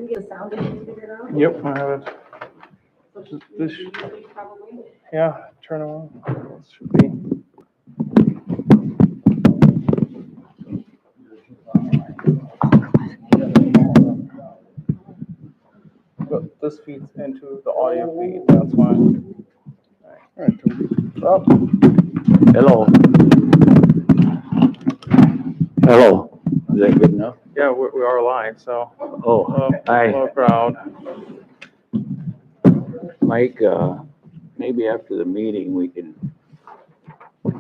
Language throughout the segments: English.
didn't get a sound figured out? Yep, I have it. So This, probably. yeah, turn it on. It should be. But this feeds into the audio feed, that's why. All right, up. Hello. Hello. Is that good enough? Yeah, we are live, so. Oh, hi. Hello, crowd. Mike, maybe after the meeting, we can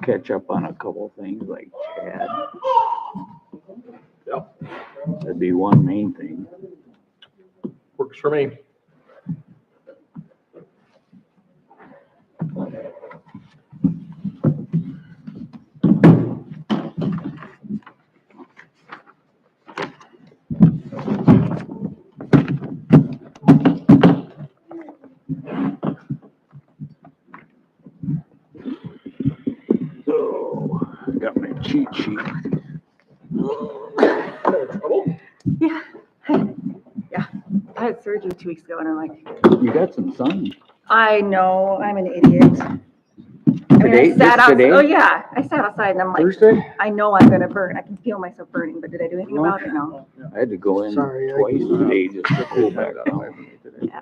catch up on a couple things like Chad. Yep. That'd be one main thing. Works for me. So, I got my cheat sheet. Yeah. Yeah. I had surgery 2 weeks ago and I'm like, You got some sun. I know, I'm an idiot. Today? I sat Just today? Oh yeah, I sat outside and I'm like, Thursday? I know I'm gonna burn. I can feel myself burning, but did I do anything about it? No. I had to go in Sorry, twice today just to cool back down.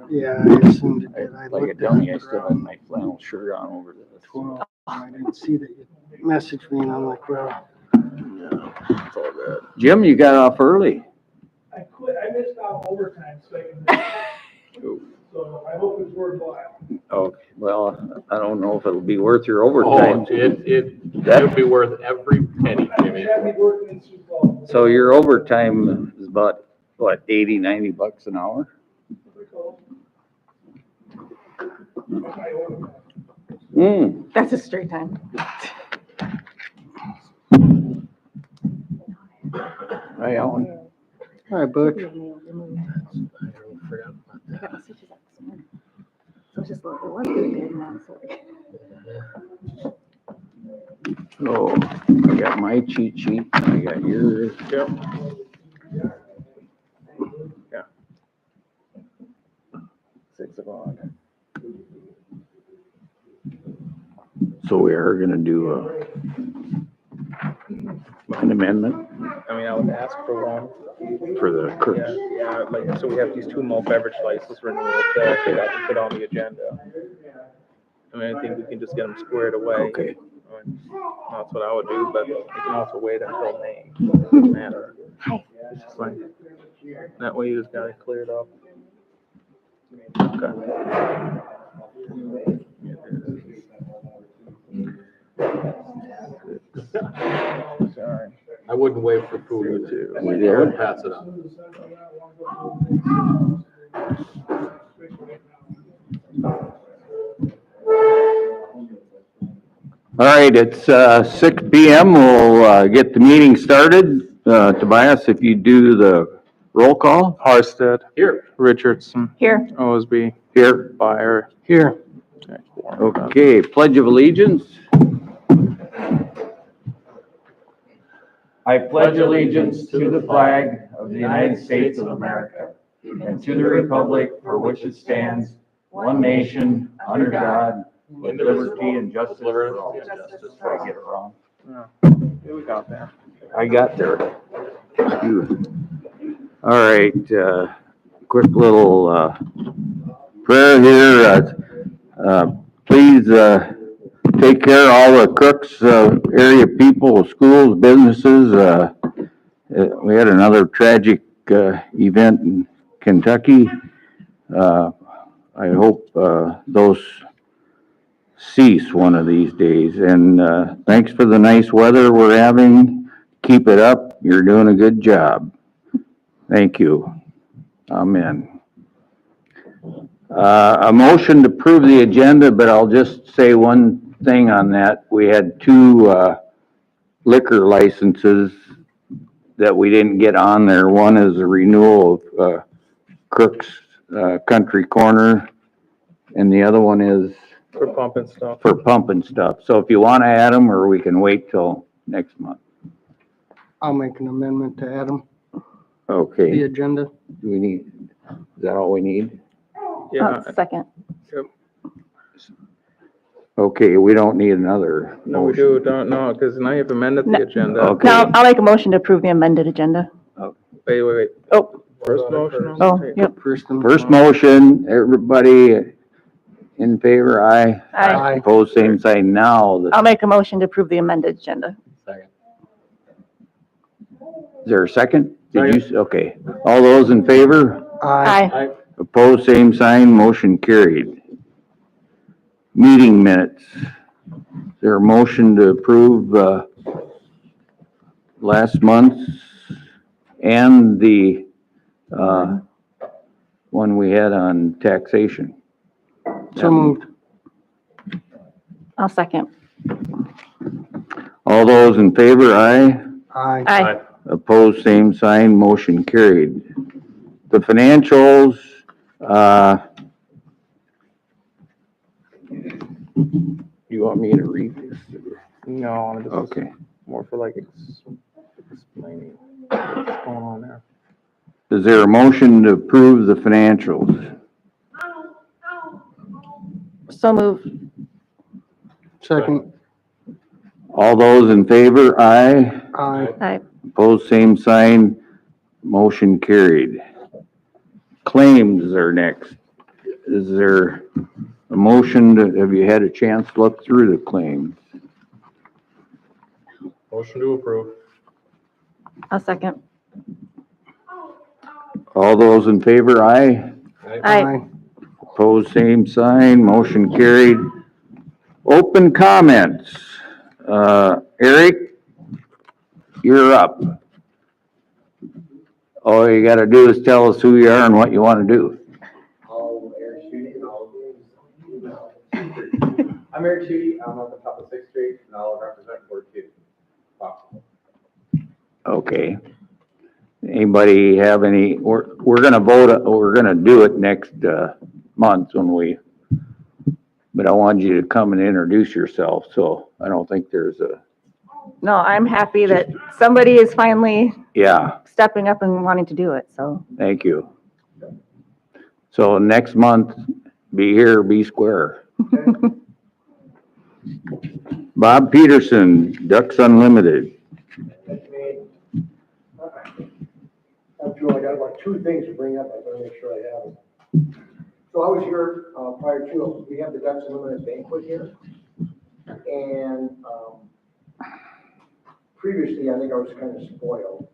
Yeah, I assumed it did. I Like a looked dummy, I at it still had my flannel shirt on over this. 12. I didn't see that you messaged me and I'm like, well, No, it's all good. Jim, you got off early. I quit, I missed out overtime, so I I hope it's worthwhile. Oh, well, I don't know if it'll be worth your overtime. It'll be worth every penny, Jimmy. Had me working in Sioux Falls. So your overtime is about, what, 80, 90 bucks an hour? That's a straight time. Hi, Alan. hi, Butch. So it's just, it was really good now, so. Oh, I got my cheat sheet, I got yours. Yep. Yeah. 6 o'clock. So we are gonna do an amendment I mean, I would ask for one. for the Crooks. Yeah, like, so we have these 2 malt beverage license renewals that I think I can put on the agenda. I mean, I think we can just get them squared away. Okay. I mean, that's what I would do, but we can also wait until May. Doesn't matter. Hi. It's just like, that way you just got it cleared up. Okay. Sorry. I wouldn't wait for food too. We there? Pass it on. All right, it's 6 p.m. We'll get the meeting started. Tobias, if you do the roll call. Harsted. Here. Richardson. Here. Osby. Here. Byer. Here. Okay, Pledge of Allegiance. I pledge allegiance to the flag of the United States of America and to the republic for which it stands, one nation, under God, with liberty and justice for all. Did I get it wrong? Yeah, we got there. I got there. All right, quick little prayer here. Please take care of all the Crooks area people, schools, businesses. We had another tragic event in Kentucky. I hope those cease one of these days. And thanks for the nice weather we're having. Keep it up. You're doing a good job. Thank you. Amen. A motion to approve the agenda, but I'll just say one thing on that. We had 2 liquor licenses that we didn't get on there. One is a renewal of Crooks Country Corner, and the other one is For pumping stuff. for pumping stuff. So if you want to add them, or we can wait till next month. I'll make an amendment to add them, the Okay, agenda. do we need, Is that all we need? Yeah, Second. Okay, we don't need another no, we motion. do, don't, no, because now you've amended the No. agenda. Okay. Now, I'll make a motion to approve the amended agenda. Wait. Oh. First motion on Oh, the table. yep. First motion, everybody in favor, aye. Aye. Opposed, same sign. Now, I'll make a motion to approve the amended agenda. is there a second? Did you, okay. All those in favor? Aye. Opposed, same sign, motion carried. Meeting minutes. Is there a motion to approve, last month's and the, one we had on taxation? So moved. I'll second. All those in favor, aye. Aye. Aye. Opposed, same sign, motion carried. The financials, you want me to read this? No, this is Okay. more for like explaining what's going on there. Is there a motion to approve the financials? So moved. Second. All those in favor, aye. Aye. Aye. Opposed, same sign, motion carried. Claims are next. Is there a motion to, have you had a chance to look through the claims? Motion to approve. I'll second. All those in favor, aye. Aye. Opposed, same sign, motion carried. Open comments. Eric, you're up. All you gotta do is tell us who you are and what you wanna do. I'm Eric Shooty, I'm on the top of 6th Street, and I'll represent Ward 2. Okay. Anybody have any, we're gonna vote, we're gonna do it next, month when we, but I want you to come and introduce yourself, so I don't think there's a, No, I'm happy that somebody is finally yeah, stepping up and wanting to do it, so. thank you. So next month, be here, be square. Bob Peterson, Ducks Unlimited. Joe, I got about two things to bring up, I better make sure I have them. So I was here, prior to, we have the Ducks Unlimited banquet here. And, previously, I think I was kind of spoiled.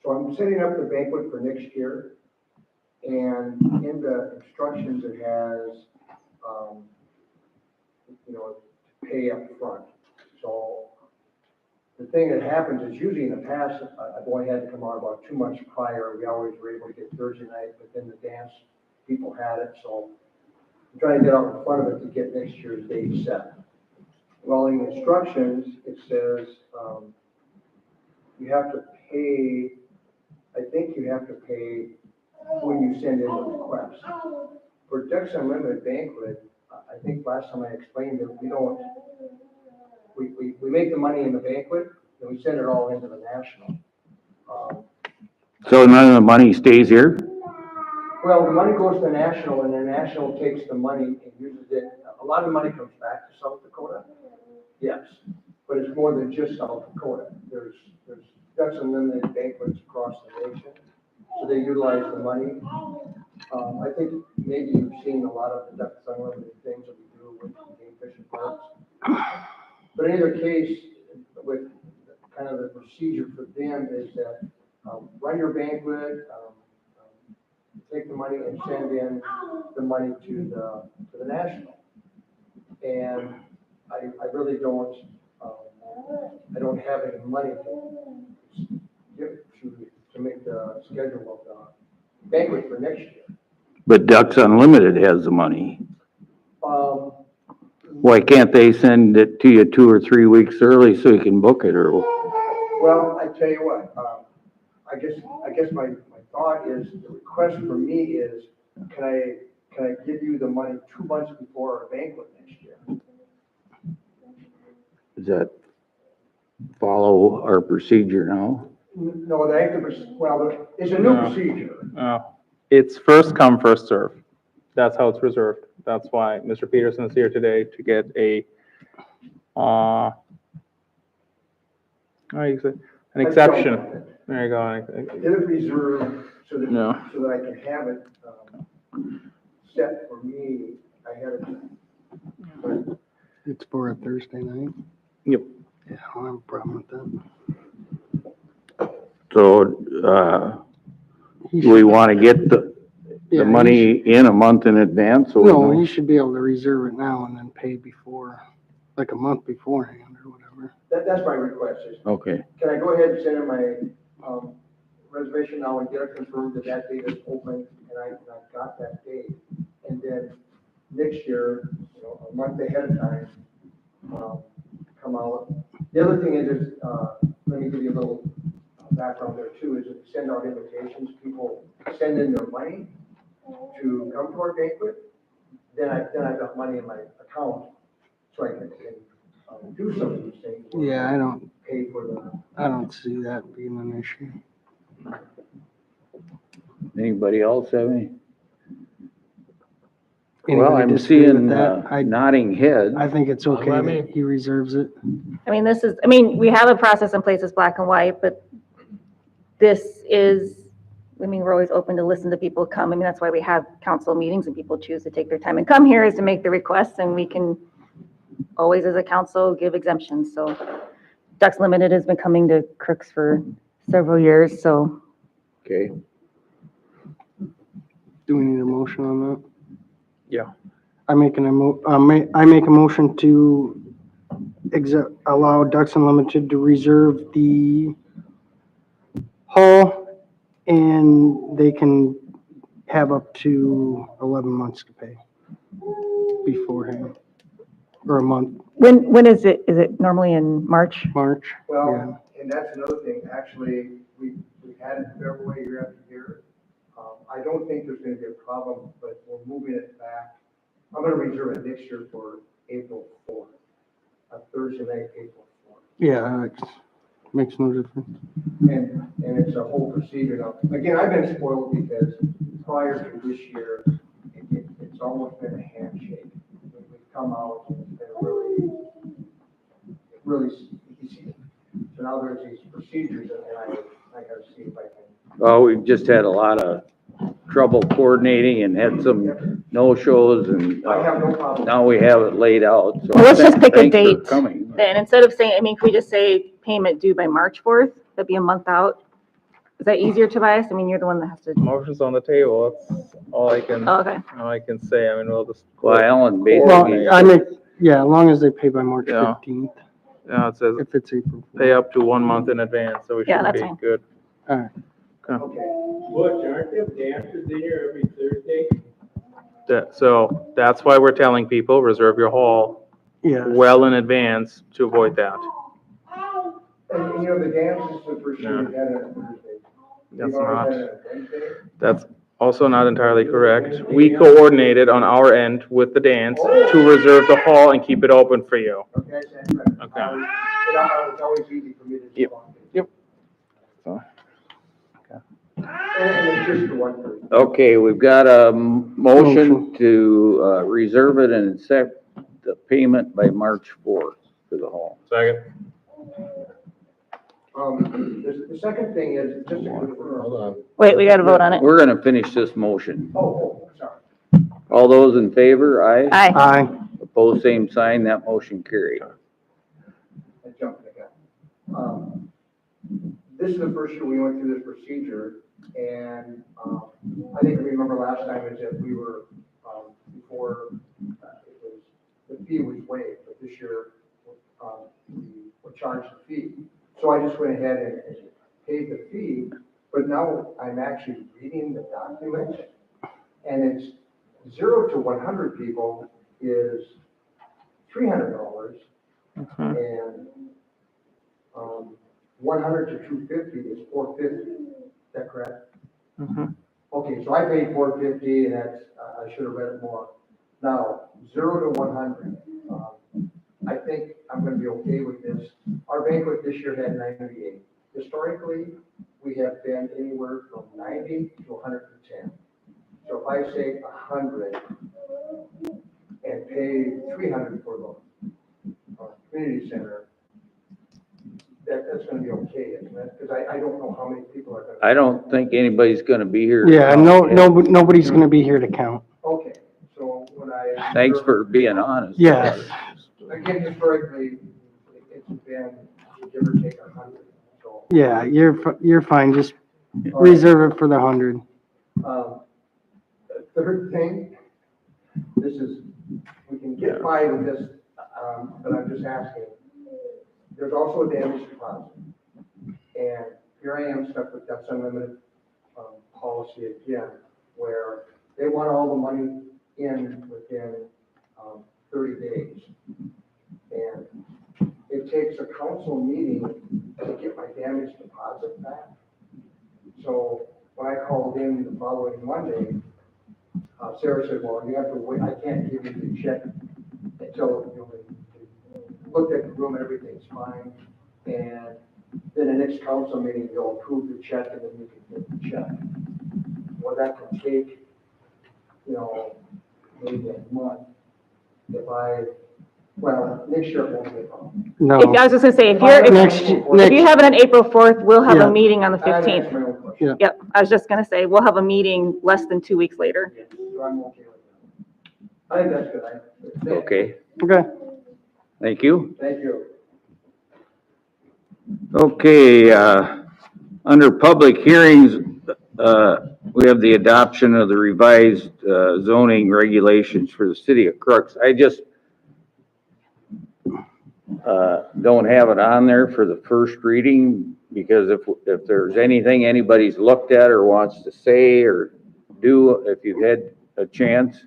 So I'm setting up the banquet for next year. And in the instructions, it has, to pay up front. So the thing that happens is usually in the past, I've only had to come out about 2 months prior. We always were able to get Thursday night, but then the dance people had it. So I'm trying to get out in front of it to get next year's date set. Well, in the instructions, it says, you have to pay, I think you have to pay when you send in the request. For Ducks Unlimited Banquet, I think last time I explained that we don't, we make the money in the banquet, and we send it all into the national. So none of the money stays here? Well, the money goes to the national, and the national takes the money and uses it. A lot of the money comes back to South Dakota, yes, but it's more than just South Dakota. There's Ducks Unlimited banquets across the nation, so they utilize the money. I think maybe you've seen a lot of the Ducks Unlimited things that we do with game fishing parks. But in either case, with kind of the procedure for them is that run your banquet, take the money and send in the money to the national. And I really don't, I don't have any money to give to make the schedule of the banquet for next year. But Ducks Unlimited has the money. Why can't they send it to you 2 or 3 weeks early so you can book it, or? Well, I tell you what, I guess my thought is, the request for me is, can I give you the money 2 months before our banquet next year? Does that follow our procedure now? No, well, it's a new procedure. it's first come, first serve. That's how it's reserved. That's why Mr. Peterson is here today to get a, how do you say, an exception. There you go. Get it reserved so that, No. so that I can have it, set for me ahead of time. But It's for a Thursday night. Yep. Yeah, I don't have a problem with that. So, He do we should- want to get the yeah, he money in a month in advance? So we No, know? you should be able to reserve it now and then pay before, like a month beforehand or whatever. that's my request is, Okay, can I go ahead and send in my, reservation now and get it confirmed that that date is open and I've got that date? And then next year, a month ahead of time, come out. The other thing is, let me give you a little background there too, is if you send out invitations, people send in their money to come to our banquet, then I've got money in my account, so I can do some of these things. Yeah, Pay for I don't see that being an issue. anybody else have any? Anybody Well, I'm disagree with seeing that? nodding heads. I think it's okay Let that me- he reserves it. I mean, we have a process in place that's black and white, but this is, I mean, we're always open to listen to people come. I mean, that's why we have council meetings and people choose to take their time and come here is to make the requests, and we can always, as a council, give exemptions. So Ducks Limited has been coming to Crooks for several years, so Okay, Do we need a motion on that? Yeah. I make a motion to allow Ducks Unlimited to reserve the hall, and they can have up to 11 months to pay beforehand, or a month, when is it? Is it normally in March? March. Yeah. Well, and that's another thing, actually, we've had it February year after year. I don't think there's gonna be a problem, but we're moving it back. I'm gonna reserve it next year for April 4th, a Thursday night, April 4th. Yeah, it makes no difference. And it's a whole procedure now. Again, I've been spoiled because prior to this year, it's almost been a handshake. We've come out and it's been really easy. So now there's these procedures and I gotta see if I can. well, we've just had a lot of trouble coordinating and had some no-shows and I have no problem. now we have it laid out, so. Well, let's just pick a thanks for date. coming. Then instead of saying, I mean, can we just say payment due by March 4th? That'd be a month out. Is that easier, Tobias? I mean, you're the one that has to. Motion's on the table. That's all I can, Oh, okay. all I can say. I mean, we'll just. Well, Alan Well, basically, yeah, as long as they pay by March Yeah. 15th, Yeah, it says if it's April. pay up to 1 month in advance, so we Yeah, should that's be fine. good. Okay. Butch, aren't there dancers in here every Thursday? So that's why we're telling people, reserve your hall Yeah. well in advance to avoid that. And the dance is the first year Yeah. we've had it on Thursday. That's We've always not, had it on Wednesday. that's also not entirely correct. We coordinated on our end with the dance to reserve the hall and keep it open for you. Okay, that's right. Okay. It's always easy for me to. Yep. respond. Yep. So, And it's just the one person. okay, we've got a motion to, reserve it and accept the payment by March 4th for the hall. second. The second thing is, just to confirm. Hold on. Wait, we got to vote on it. We're gonna finish this motion. Oh, sorry. All those in favor, aye? Aye. Aye. Opposed, same sign, that motion carried. I jumped again. This is the first year we went through this procedure, and, I think I remember last time is that we were, before, the fee was waived, but this year, we were charged the fee. So I just went ahead and paid the fee, but now I'm actually reading the document, and it's 0 to 100 people is $300, and 100 to 250 is $450. Is that correct? Mhm. Okay, so I paid $450, and that's, I should have read it more. Now, 0 to 100, I think I'm gonna be okay with this. Our banquet this year had 98. Historically, we have been anywhere from 90 to 110. So if I say 100 and pay 300 for the community center, that's gonna be okay, isn't it? Because I don't know how many people are gonna. I don't think anybody's gonna be here. Yeah, nobody's gonna be here to count. Okay, so when I. Thanks for being honest. Yes. Again, historically, it's been give or take 100, so. Yeah, you're fine, just reserve it for the 100. The third thing, this is, we can get by with this, but I'm just asking. There's also a damage deposit. And here I am stuck with that unlimited policy again, where they want all the money in within 30 days. And it takes a council meeting to get my damage deposit back. So when I called in the following Monday, Sarah said, well, you have to wait, I can't give you the check until, we looked at the room, everything's fine. And then the next council meeting, they'll approve the check and then you can get the check. Well, that can take, maybe a month. Next year it won't be a problem. No. If, I was just gonna say, if you have it on April 4th, we'll have Yeah. a meeting on the That's 15th. my own question. Yep, I was just gonna say, we'll have a meeting less than 2 weeks later. Yes, so I'm okay with that. I think that's good. Okay, Okay. thank you. Thank you. Okay, under public hearings, we have the adoption of the revised zoning regulations for the city of Crooks. I just don't have it on there for the first reading, because if there's anything anybody's looked at or wants to say or do, if you've had a chance,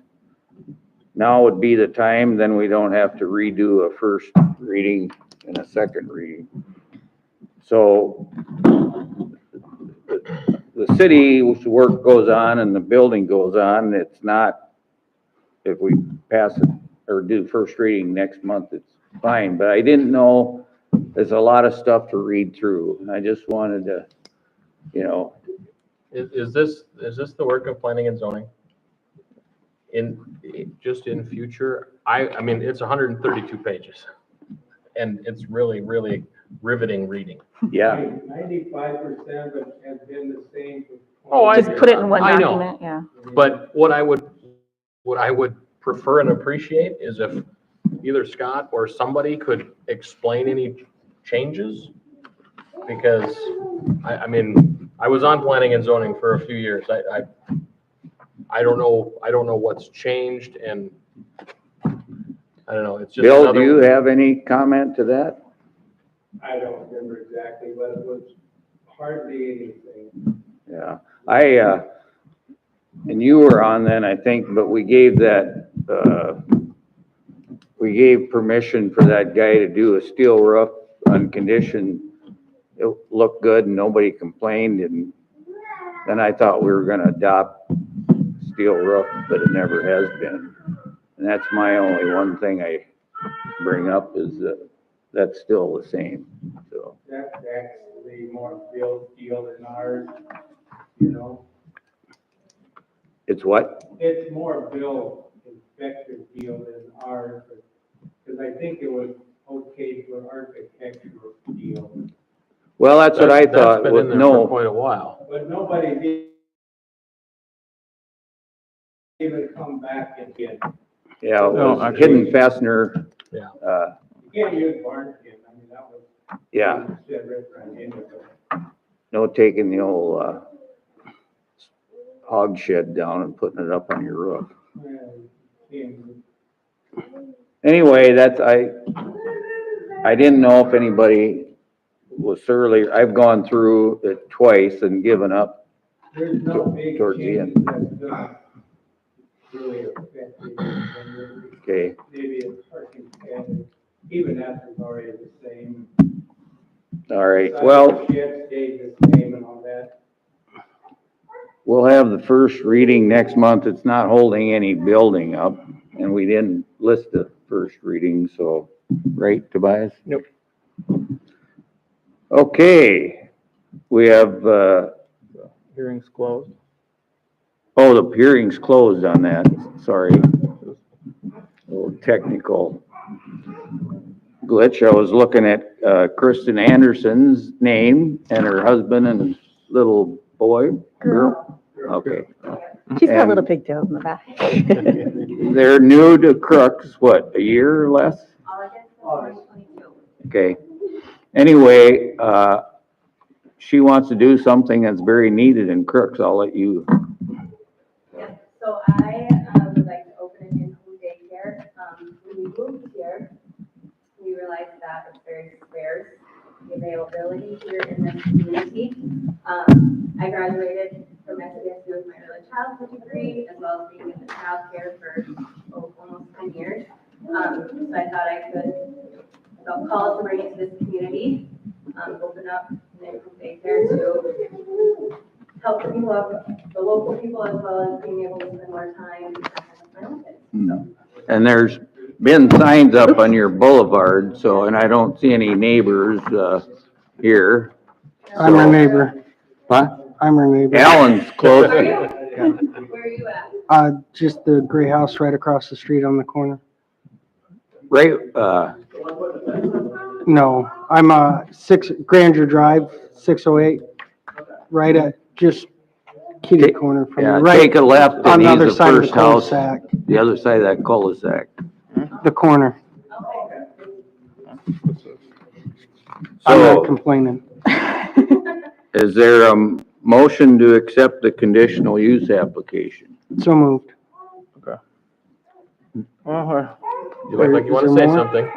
now would be the time, then we don't have to redo a first reading and a second reading. So the city's work goes on and the building goes on. It's not, if we pass it or do first reading next month, it's fine. But I didn't know, there's a lot of stuff to read through. And I just wanted to, Is this the work of planning and zoning? Just in future, I mean, it's 132 pages. And it's really, really riveting reading. yeah. 95% has been the same. Just put it in one I know. document, yeah. But what I would prefer and appreciate is if either Scott or somebody could explain any changes. Because I mean, I was on planning and zoning for a few years. I don't know what's changed, and I don't know, it's just Bill, another. do you have any comment to that? I don't remember exactly, but it was hardly anything. Yeah, and you were on then, I think, but we gave permission for that guy to do a steel roof on condition it looked good and nobody complained, and then I thought we were gonna adopt steel roof, but it never has been. And that's my only one thing I bring up is that that's still the same, so. That's actually more built steel than ours, It's what? It's more built inspector deal than ours, because I think it was okay for architectural steel. Well, that's what I thought, That's been in there for no, quite a while. But nobody did even come back and get, yeah, it No, was actually- hidden fastener, Yeah. you can't use barn skin, I mean, that was. yeah, Said right into it. no taking the old, hog shed down and putting it up on your roof. Well, seems- Anyway, I didn't know if anybody was thoroughly, I've gone through it twice and given up. There's no big Towards the change end. that's gonna really affect it. Okay, Maybe it's parking, and even that is already the same. all right, well, Shed stayed the same and all that. we'll have the first reading next month. It's not holding any building up, and we didn't list the first reading, so, right, Tobias? Nope. Okay, we have, Hearing's closed. Oh, the hearing's closed on that, sorry. A little technical glitch. I was looking at, Kristen Anderson's name and her husband and little boy, girl. Okay. She's got a And- little pigtails in the back. They're new to Crooks, what, a year or less? August. Okay. Anyway, she wants to do something that's very needed in Crooks. I'll let you. So I would like to open a new home daycare. When we moved here, we realized that it's very scarce, the availability here in this community. I graduated from SASU with my early childhood degree, as well as being in the childcare for almost 10 years. So I thought I could, felt called to bring it to this community, open up a new home daycare to help the people of the local people, as well as being able to spend more time with my own kids. And there's been signs up on your boulevard, so, and I don't see any neighbors, here. I'm her neighbor. What? I'm her neighbor. Alan's close. Where are you at? Just the gray house right across the street on the corner. Right, No, I'm, Grandeur Drive, 608, right at just kitty corner from yeah, you, right take a left on and the he's other the side of the first house, cul-de-sac, the other side of that cul-de-sac. the corner. I'm So, not complaining. is there a motion to accept the conditional use application? So moved. You look like you want to Is say there more? something.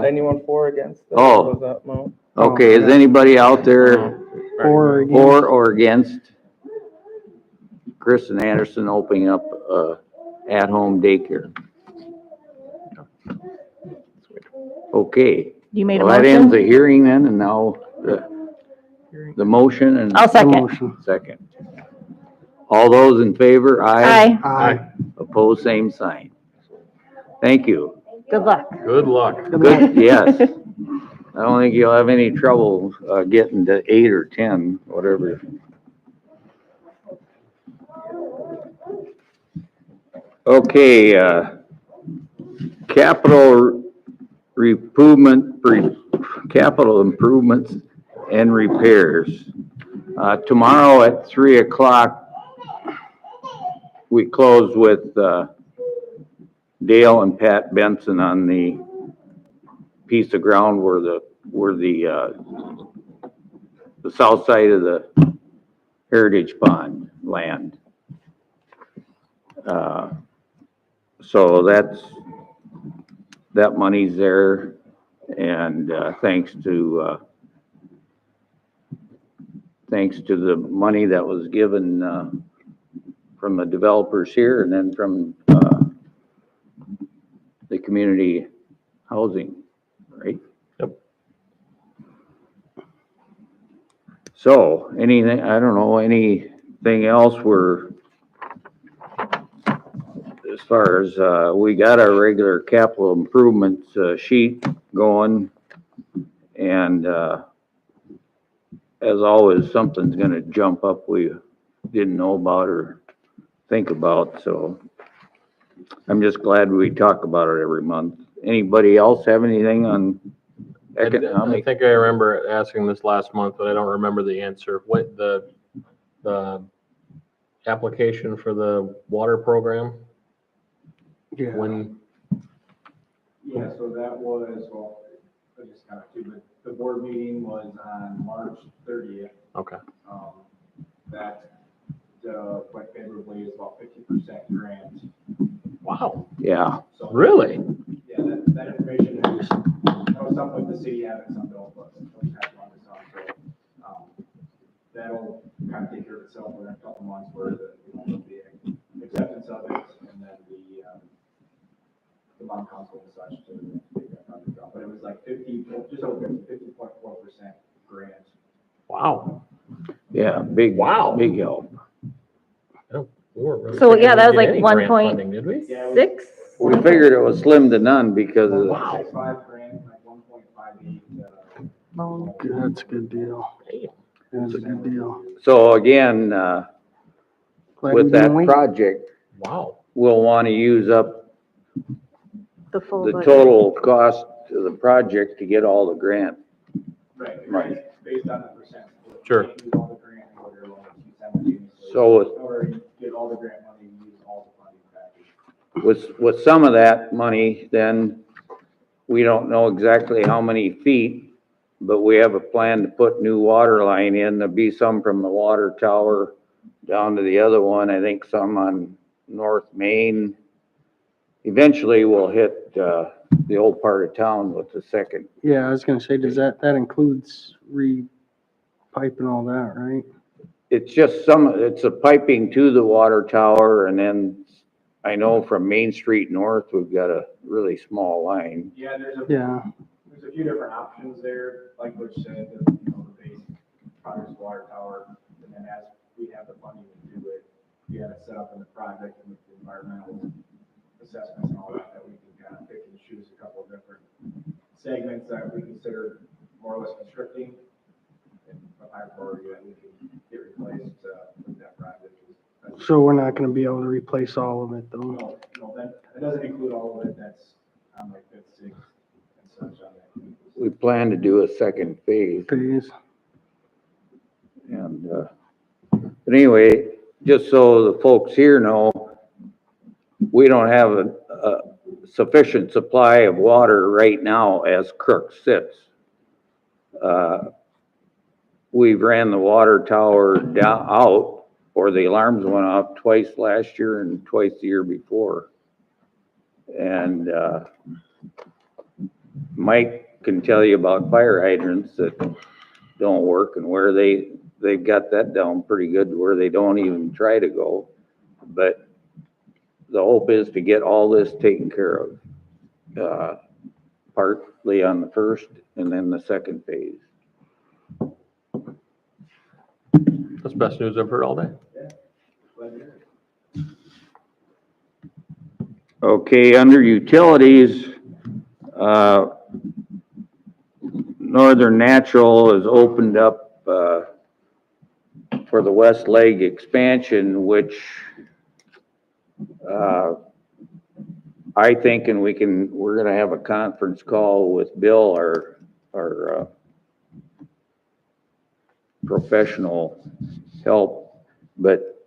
Anyone for or against that? Oh. Was that no? Okay, is anybody out there For, again, for or against Kristen Anderson opening up a at-home daycare? Okay, You made a well, that ends the motion? hearing then, and now the motion and I'll the second. motion. second. All those in favor, aye. Aye. Aye. Opposed, same sign. Thank you. Good luck. Good luck. Good, yes. I don't think you'll have any trouble, getting to 8 or 10, whatever. Okay, capital capital improvements and repairs. Tomorrow at 3 o'clock, we close with, Dale and Pat Benson on the piece of ground where the south side of the Heritage Pond land. So that money's there, and thanks to the money that was given from the developers here, and then from the community housing, right? Yep. So, anything, I don't know, anything else as far as, we got our regular capital improvements, sheet going, and, as always, something's gonna jump up we didn't know about or think about, so I'm just glad we talk about it every month. Anybody else have anything on I economic? think I remember asking this last month, but I don't remember the answer. What the application for the water program? Yeah. When, Yeah, so that was, well, I just kind of, but the board meeting was on March 30th. okay. That, quite favorably, is about 50% grant. Wow, Yeah, So, really? yeah, that information is, that was something the city had at some bill, but we passed on this on, so, that'll kind of take care of itself in a couple months where the acceptance of it, and then the bond council and such to take that project up. But it was like 50.4% grant. Wow. yeah, big, Wow. big help. We weren't really So, thinking yeah, that we'd was get like any grant 1.6? funding, did we? Yeah, it was We figured it was slim to none because of, 6.5 grant, like 1.58, That's a good deal. That's a good deal. so again, Glad we with didn't that wait. project, Wow. we'll want to use up The full the budget. total cost of the project to get all the grant. Right, Right. it's based on the percent. Sure. You can't use all the grant and go there alone, you simultaneously. So- Or you get all the grant money, you use all the funding package. With some of that money, then, we don't know exactly how many feet, but we have a plan to put new water line in. There'll be some from the water tower down to the other one, I think some on North Main. Eventually, we'll hit, the old part of town with the second. Yeah, I was gonna say, that includes re-pipe and all that, right? It's just it's a piping to the water tower, and then I know from Main Street North, we've got a really small line. Yeah, there's Yeah, a few different options there, like Butch said, the base project's water tower, and then as we have the funding to do it, we have it set up in the project and with the environmental assessments and all that we can kind of pick and choose a couple of different segments that we consider more or less constricting and a higher priority that we can get replaced, with that project. so we're not gonna be able to replace all of it though. No, that doesn't include all of it, that's on like fifth, sixth, and such on that. We plan to do a second phase. Phase. And, but anyway, just so the folks here know, we don't have a sufficient supply of water right now as Crooks sits. We've ran the water tower out, or the alarms went off twice last year and twice the year before. And, Mike can tell you about fire hydrants that don't work and where they've got that down pretty good where they don't even try to go. But the hope is to get all this taken care of, partly on the first and then the second phase. That's the best news I've heard all day. Okay, under utilities, Northern Natural has opened up, for the west leg expansion, which, I think, and we're gonna have a conference call with Bill, our professional help, but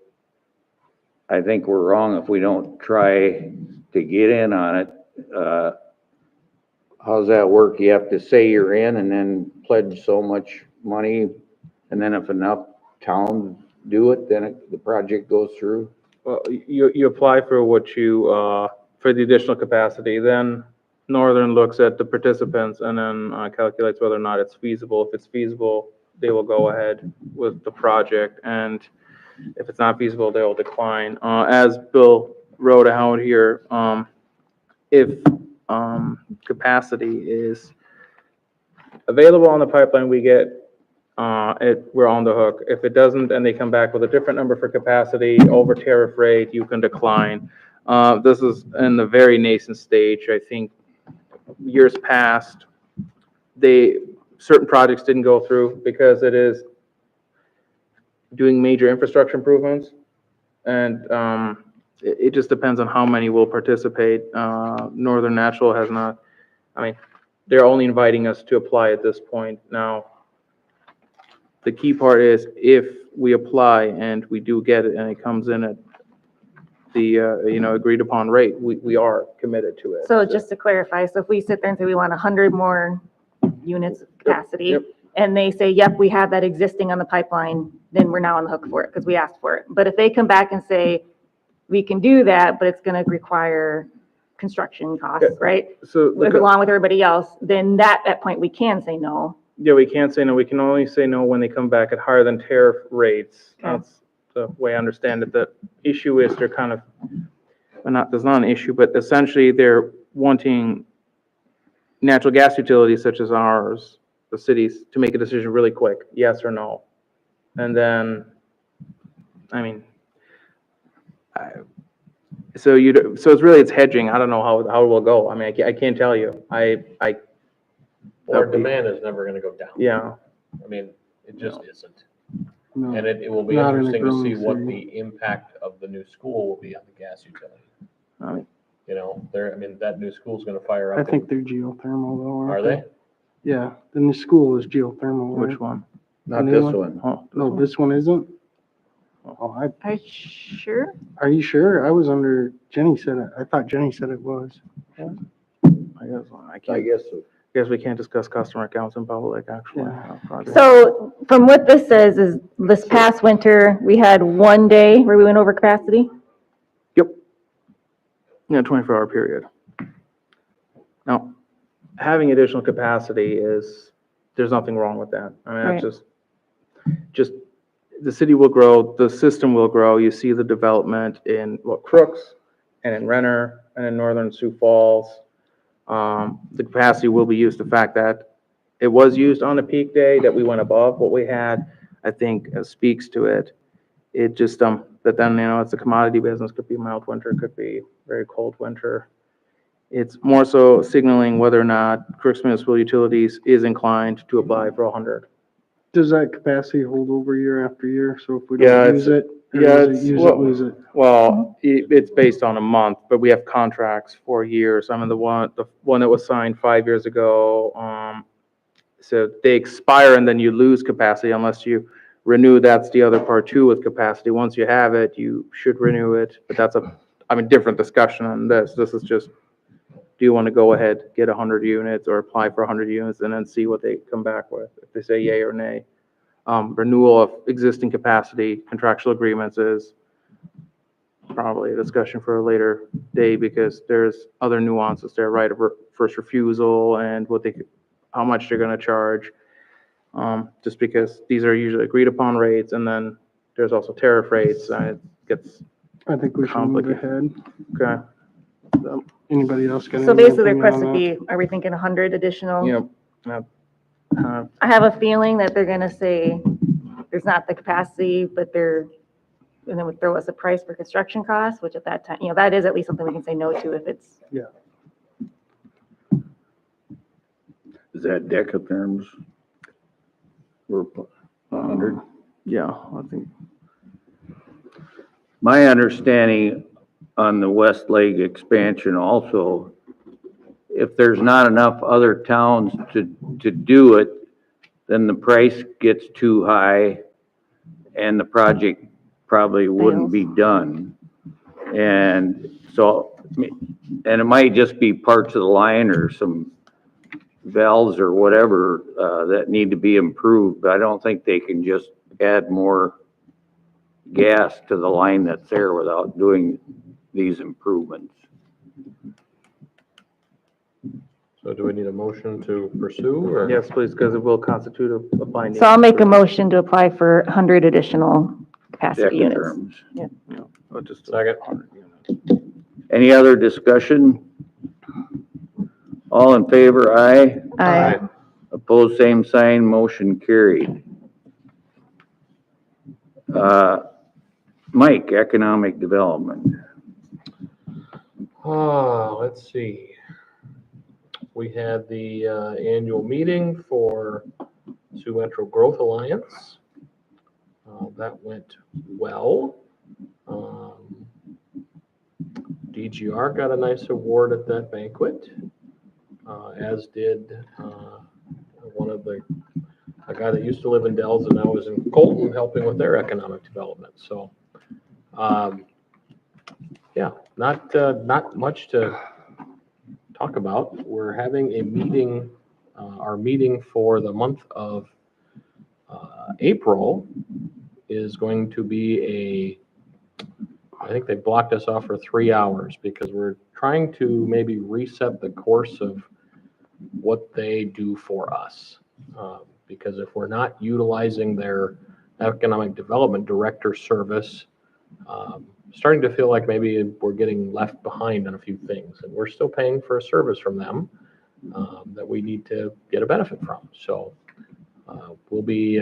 I think we're wrong if we don't try to get in on it. How's that work? You have to say you're in and then pledge so much money, and then if enough towns do it, then the project goes through? Well, you apply for what you, for the additional capacity, then Northern looks at the participants and then calculates whether or not it's feasible. If it's feasible, they will go ahead with the project, and if it's not feasible, they will decline. As Bill wrote out here, if capacity is available on the pipeline, we get we're on the hook. If it doesn't, and they come back with a different number for capacity over tariff rate, you can decline. This is in the very nascent stage. I think years past, certain projects didn't go through because it is doing major infrastructure improvements, and it just depends on how many will participate. Northern Natural has not. I mean, they're only inviting us to apply at this point now. The key part is if we apply and we do get it and it comes in at the, agreed upon rate, we are committed to it. So just to clarify, so if we sit there and say we want 100 more units of capacity, Yep. and they say, yep, we have that existing on the pipeline, then we're now on the hook for it because we asked for it. But if they come back and say, we can do that, but it's going to require construction costs, right? So, Along with everybody else, then at that point, we can say no. yeah, we can't say no. We can only say no when they come back at higher than tariff rates. Okay. That's the way I understand it. The issue is they're kind of, there's not an issue, but essentially they're wanting natural gas utilities such as ours, the cities, to make a decision really quick, yes or no. And then, so it's really hedging. I don't know how it will go. I mean, I can't tell you. Or demand is never gonna go down. Yeah. I mean, it just isn't. No. And it will be Not in a interesting to see growing what city. the impact of the new school will be on the gas utility. I mean, You know, I mean, that new school's gonna fire I up. think they're geothermal though, Are aren't they? Yeah, the new school is geothermal, right? which one? Not new this one? one. Oh, No, this one isn't? Oh, Are you sure? are you sure? I was under, Jenny said it, I thought Jenny said it was. I guess we can't discuss customer accounts in public, actually. Yeah. Project. So from what this says is this past winter, we had one day where we went over capacity. Yep. Yeah, 24-hour period. Now, having additional capacity there's nothing wrong with that. I mean, that's just, the city will grow, the system will grow. You see the development in Crooks and in Renner and in northern Sioux Falls. The capacity will be used. The fact that it was used on a peak day, that we went above what we had, I think speaks to it. It just, but then, it's a commodity business, could be mild winter, could be very cold winter. It's more so signaling whether or not Crooks Municipal Utilities is inclined to apply for 100. Does that capacity hold over year after year? So if we Yeah, don't use it, or yeah, does it's- it use well- it, lose it? Well, it's based on a month, but we have contracts for years. I mean, the one that was signed 5 years ago, so they expire and then you lose capacity unless you renew. That's the other part too with capacity. Once you have it, you should renew it, but that's different discussion on this. This is just, do you want to go ahead, get 100 units or apply for 100 units and then see what they come back with, if they say yay or nay. Renewal of existing capacity, contractual agreements is probably a discussion for a later day because there's other nuances there, right, of first refusal and how much they're going to charge. Just because these are usually agreed upon rates and then there's also tariff rates and it gets I think we should move complicated. ahead. Okay. Anybody else got any So basically, their opinion request on would that? be, are we thinking 100 additional? Yep. I have a feeling that they're gonna say there's not the capacity, but and then would throw us a price for construction costs, which at that time, that is at least something we can say no to if it's, Is that decatherms? We're 100. Yeah, I think. My understanding on the West Lake expansion also, if there's not enough other towns to do it, then the price gets too high and the project probably wouldn't be done. And so, and it might just be parts of the line or some valves or whatever that need to be improved, but I don't think they can just add more gas to the line that's there without doing these improvements. So do we need a motion to pursue or? Yes, please, because it will constitute a binding. so I'll make a motion to apply for 100 additional capacity units. Decatherms. Just Second. 100 units. Any other discussion? All in favor, aye. Aye. Opposed, same sign, motion carried. Mike, economic development. Let's see. We had the annual meeting for Sioux Metro Growth Alliance. That went well. DGR got a nice award at that banquet, as did a guy that used to live in Dells and now is in Colton helping with their economic development. So, yeah, not much to talk about. We're having a meeting, our meeting for the month of April is going to be I think they blocked us off for 3 hours because we're trying to maybe reset the course of what they do for us. Because if we're not utilizing their economic development director service, starting to feel like maybe we're getting left behind on a few things, and we're still paying for a service from them that we need to get a benefit from. So we'll be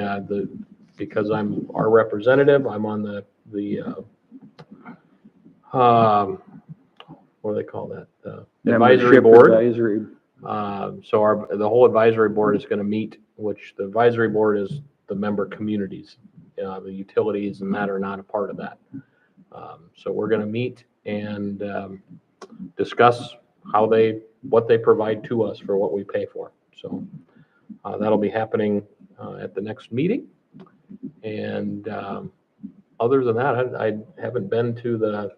because I'm our representative, I'm on the what do they call that? Advisory Membership board. Advisory. So the whole advisory board is going to meet, which the advisory board is the member communities The utilities and that are not a part of that. So we're going to meet and discuss what they provide to us for what we pay for. So that'll be happening at the next meeting. And other than that, I haven't been to the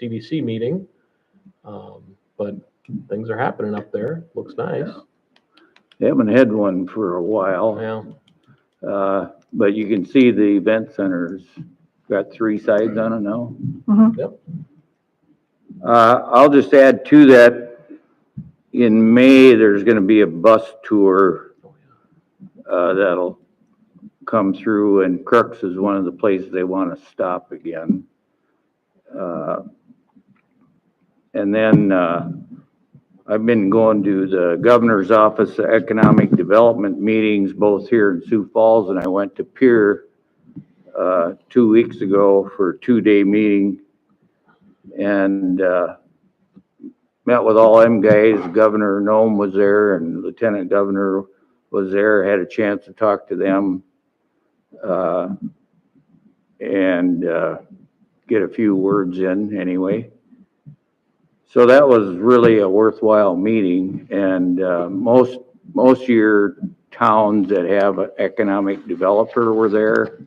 CDC meeting, but things are happening up there. Looks nice. Haven't had one for a while, Yeah. but you can see the event center's got 3 sides on it now. Mhm. Yep. I'll just add to that, in May, there's gonna be a bus tour, that'll come through, and Crooks is one of the places they wanna stop again. And then, I've been going to the Governor's Office of Economic Development meetings, both here in Sioux Falls, and I went to Pierre, 2 weeks ago for a 2-day meeting. And, met with all them guys. Governor Nome was there and Lieutenant Governor was there. Had a chance to talk to them, and get a few words in anyway. So that was really a worthwhile meeting. And most of your towns that have an economic developer were there.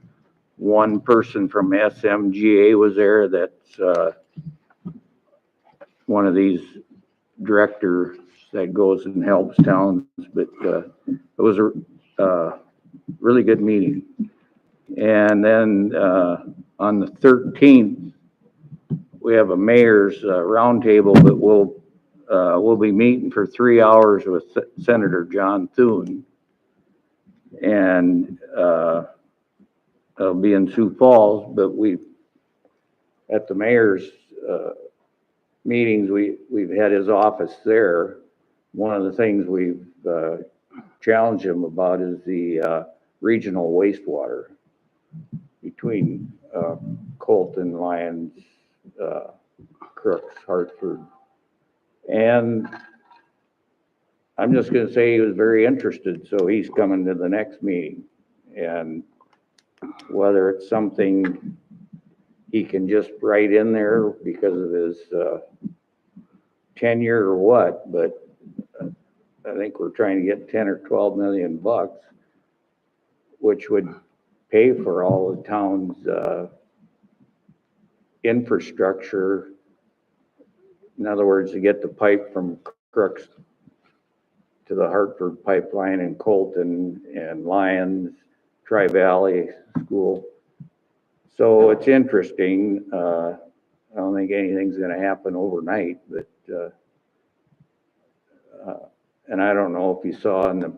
One person from SMGA was there. That's one of these director that goes and helps towns, but it was a really good meeting. And then on the 13th, we have a mayor's roundtable, but we'll be meeting for 3 hours with Senator John Thune, and it'll be in Sioux Falls. But at the mayor's meetings, we've had his office there. One of the things we've challenged him about is the regional wastewater between Colton, Lyons, Crooks, Hartford. And I'm just gonna say he was very interested, so he's coming to the next meeting. And whether it's something he can just write in there because of his tenure or what, but I think we're trying to get 10 or 12 million bucks, which would pay for all the town's infrastructure. In other words, to get the pipe from Crooks to the Hartford pipeline and Colton and Lyons, Tri-Valley School. So it's interesting. I don't think anything's gonna happen overnight, but, and I don't know if you saw in the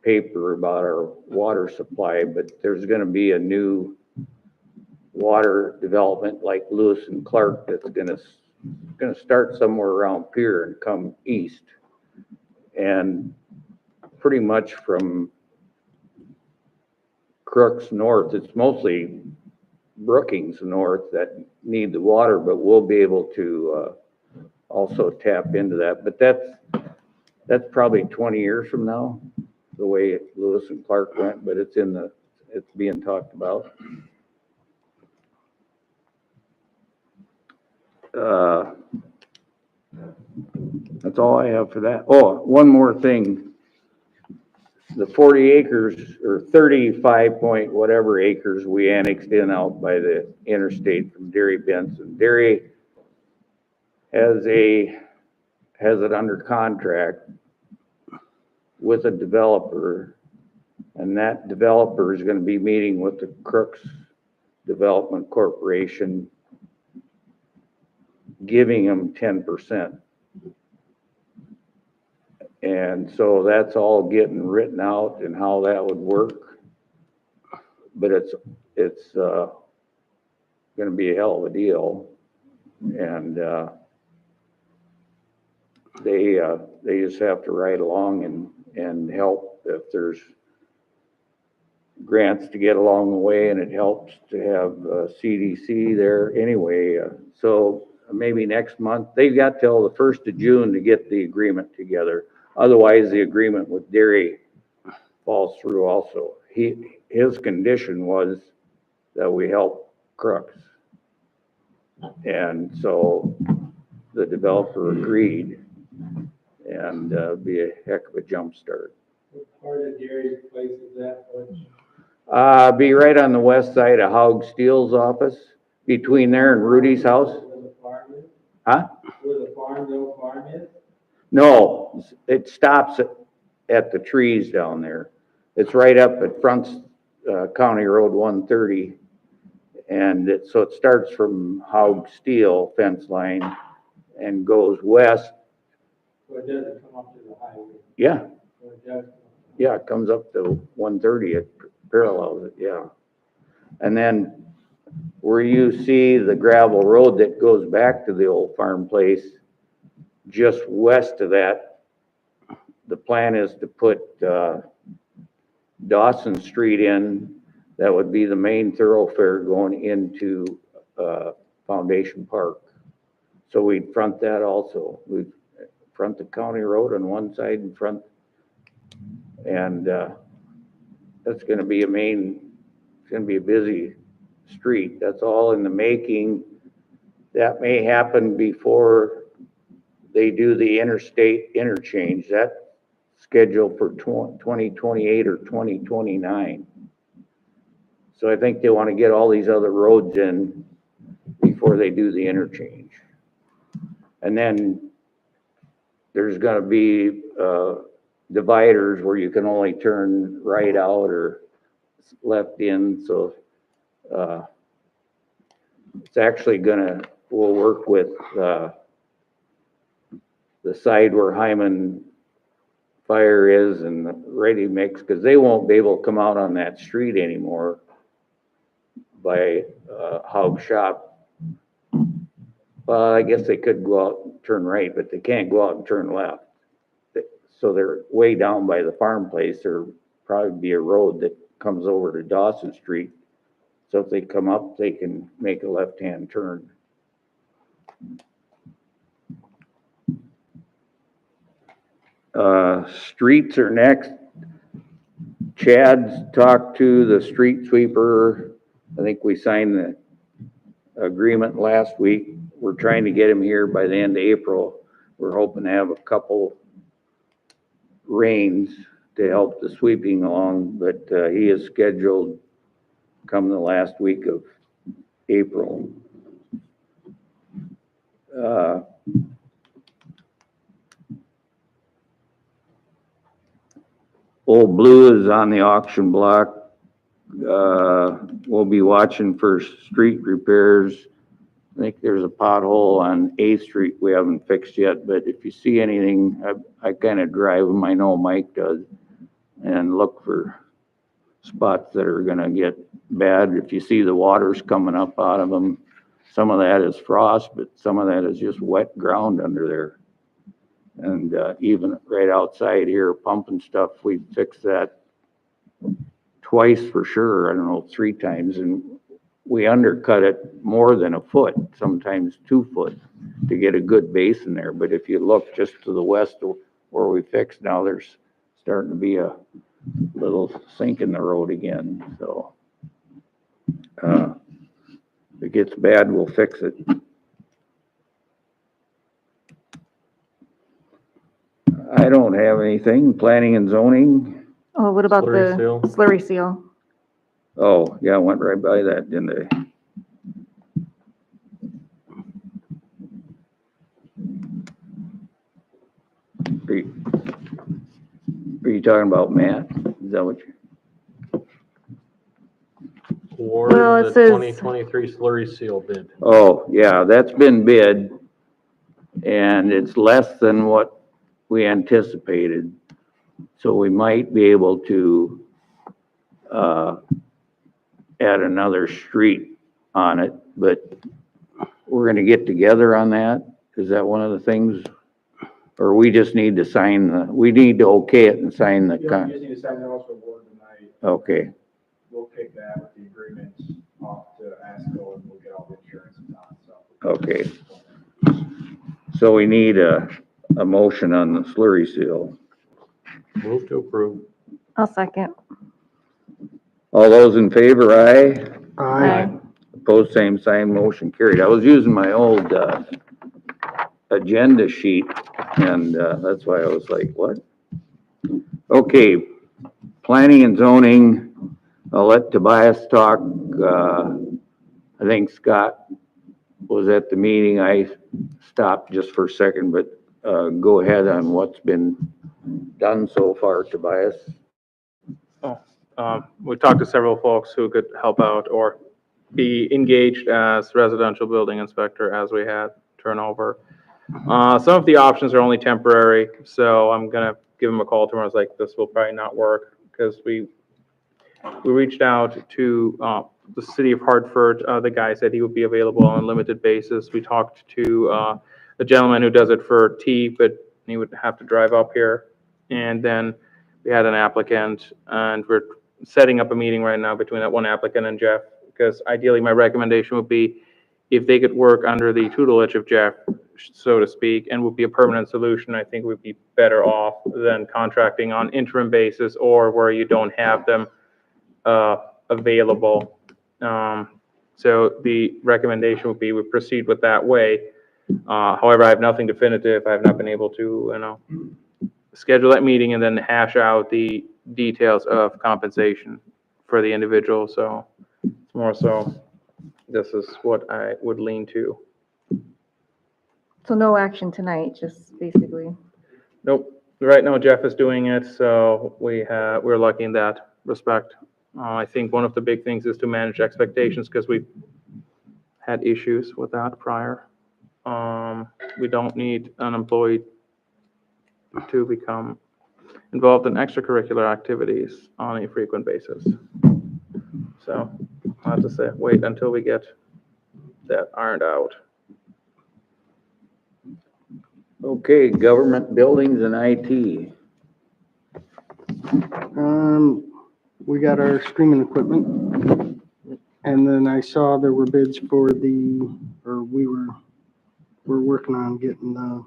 paper about our water supply, but there's gonna be a new water development like Lewis and Clark that's gonna start somewhere around Pierre and come east. And pretty much from Crooks north, it's mostly Brookings north that need the water, but we'll be able to also tap into that. But that's probably 20 years from now, the way Lewis and Clark went, but it's being talked about. That's all I have for that. Oh, one more thing. The 40 acres or 35 point whatever acres we annexed in out by the interstate from Derry Benson. Derry has it under contract with a developer, and that developer is going to be meeting with the Crooks Development Corporation, giving them 10%. And so that's all getting written out and how that would work. But it's gonna be a hell of a deal. And they just have to ride along and help if there's grants to get along the way, and it helps to have CDC there anyway. So maybe next month, they've got till the 1st of June to get the agreement together. Otherwise, the agreement with Derry falls through also. His condition was that we help Crooks. And so the developer agreed, and be a heck of a jump start. What part of Gary's place is that? Be right on the west side of Haug Steele's office, between there and Rudy's house. Where the farm is? Huh? Where the old farm is? No, it stops at the trees down there. It's right up at Front, County Road 130. And so it starts from Haug Steel fence line and goes west. So it doesn't come up to the highway? Yeah, So it does? yeah, it comes up to 130, it parallels it, yeah. And then where you see the gravel road that goes back to the old farm place, just west of that, the plan is to put Dawson Street in. That would be the main thoroughfare going into Foundation Park. So we'd front that also. We'd front the county road on one side and front, and that's gonna be it's gonna be a busy street. That's all in the making. That may happen before they do the interstate interchange. That's scheduled for 2028 or 2029. So I think they want to get all these other roads in before they do the interchange. And then there's gonna be dividers where you can only turn right out or left in, so it's actually we'll work with the side where Hyman Fire is and the Ready Mix, because they won't be able to come out on that street anymore by Haug Shop. Well, I guess they could go out and turn right, but they can't go out and turn left. So they're way down by the farm place. There'll probably be a road that comes over to Dawson Street. So if they come up, they can make a left-hand turn. Streets are next. Chad's talked to the street sweeper. I think we signed the agreement last week. We're trying to get him here by the end of April. We're hoping to have a couple rains to help the sweeping along, but he is scheduled come the last week of April. Old Blue is on the auction block. We'll be watching for street repairs. I think there's a pothole on 8th Street we haven't fixed yet, but if you see anything, I kind of drive them, I know Mike does, and look for spots that are gonna get bad. If you see the water's coming up out of them, some of that is frost, but some of that is just wet ground under there. And even right outside here, pumping stuff, we fixed that twice for sure, I don't know, 3 times, and we undercut it more than a foot, sometimes 2 foot, to get a good base in there. But if you look just to the west where we fixed, now there's starting to be a little sink in the road again, so if it gets bad, we'll fix it. I don't have anything. Planning and zoning. Oh, what about Slurry the seal. slurry seal? Oh, yeah, I went right by that, didn't I? Are you talking about Matt? Is that what you? Award Well, it the says- 2023 slurry seal bid. Oh, yeah, that's been bid, and it's less than what we anticipated. So we might be able to add another street on it, but we're gonna get together on that. Is that one of the things? Or we just need to sign we need to okay it and sign the You just need to sign the also award tonight. Okay, We'll kick that with the agreements off to ASCO and we'll get all the insurances on, so. okay. So we need a motion on the slurry seal. Move to approve. I'll second. All those in favor, aye? Aye. Opposed, same sign, motion carried. I was using my old, agenda sheet, and, that's why I was like, what? Okay, planning and zoning, I'll let Tobias talk. I think Scott was at the meeting. I stopped just for a second, but, go ahead on what's been done so far, Tobias. We talked to several folks who could help out or be engaged as residential building inspector as we had turnover. Some of the options are only temporary, so I'm gonna give them a call tomorrow. I was like, this will probably not work, because we reached out to, the city of Hartford. The guy said he would be available on a limited basis. We talked to, a gentleman who does it for T, but he would have to drive up here. And then we had an applicant, and we're setting up a meeting right now between that one applicant and Jeff, because ideally my recommendation would be if they could work under the tutelage of Jeff, so to speak, and would be a permanent solution, I think we'd be better off than contracting on interim basis or where you don't have them available. So the recommendation would be we proceed with that way. However, I have nothing definitive. I have not been able to, schedule that meeting and then hash out the details of compensation for the individual. So it's more so, this is what I would lean to. So no action tonight, just basically. Nope. Right now Jeff is doing it, so we're lucky in that respect. I think one of the big things is to manage expectations, because we've had issues with that prior. We don't need an employee to become involved in extracurricular activities on a frequent basis. So I have to say, wait until we get that ironed out. Okay, government buildings and IT. We got our streaming equipment. And then I saw there were bids for we're working on getting the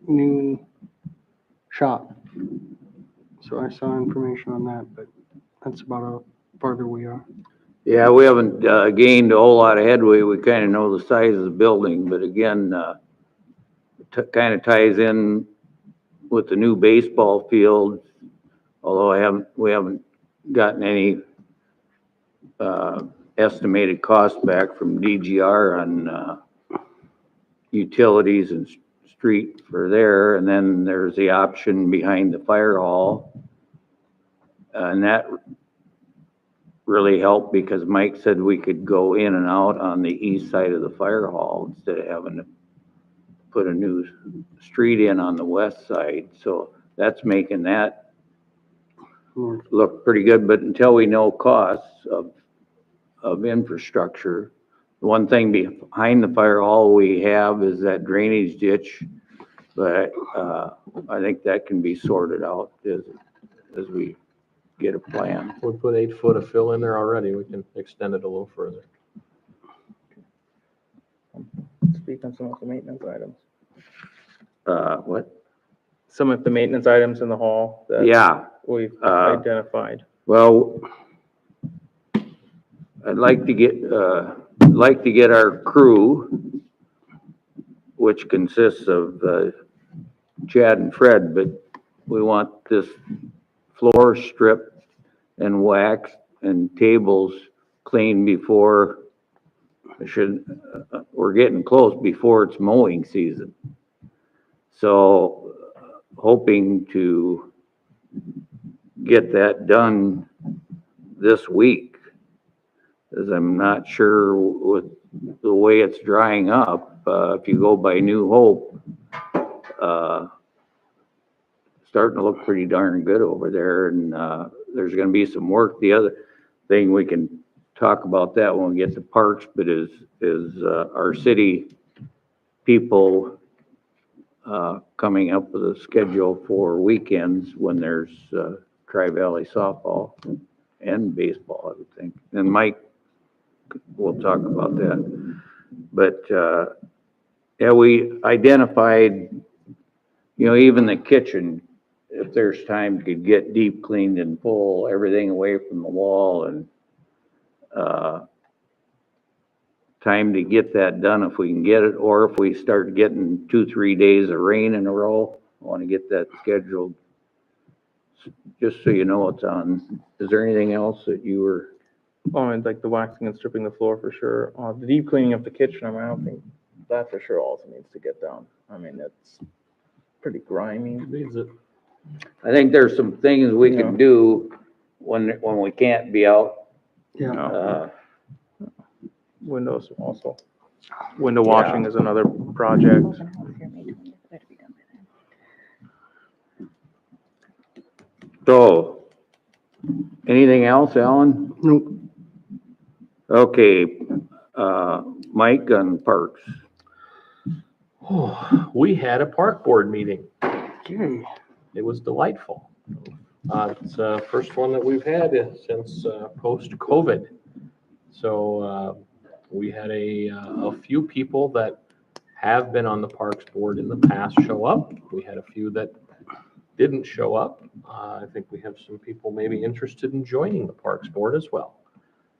new shop. So I saw information on that, but that's about how farther we are. Yeah, we haven't, gained a whole lot of headway. We kind of know the size of the building, but again, kind of ties in with the new baseball field, although we haven't gotten any estimated cost back from DGR on utilities and street for there. And then there's the option behind the fire hall. And that really helped because Mike said we could go in and out on the east side of the fire hall instead of having to put a new street in on the west side. So that's making that look pretty good. But until we know costs of infrastructure, the one thing behind the fire hall we have is that drainage ditch, but I think that can be sorted out as we get a plan. We put 8 foot of fill in there already. We can extend it a little further. Speak on some of the maintenance items. What? Some of the maintenance items in the hall that Yeah. we've identified. Well, I'd like to get our crew, which consists of Chad and Fred, but we want this floor stripped and waxed and tables cleaned before we're getting close before it's mowing season. So hoping to get that done this week, as I'm not sure with the way it's drying up. If you go by New Hope, starting to look pretty darn good over there, and there's going to be some work. The other thing we can talk about that when we get to parks, but is our city people coming up with a schedule for weekends when there's Tri-Valley softball and baseball, I would think. And Mike, we'll talk about that. But yeah, we identified, even the kitchen, if there's time, could get deep cleaned and pull everything away from the wall and time to get that done if we can get it, or if we start getting 2-3 days of rain in a row. I want to get that scheduled, just so you know it's on. Is there anything else that you were? Oh, and like the waxing and stripping the floor for sure. The deep cleaning of the kitchen, I mean, I don't think that for sure also needs to get done. I mean, it's pretty grimy. Needs it. I think there's some things we Yeah. can do when we can't be out. Yeah. Uh, Windows also. Window washing is another project. Open house here, May 20th, better be done by then. So, anything else, Alan? Nope. Okay, Mike on Parks. We had a park board meeting. Okay. It was delightful. It's the first one that we've had since post-COVID. So we had a few people that have been on the Parks Board in the past show up. We had a few that didn't show up. I think we have some people maybe interested in joining the Parks Board as well.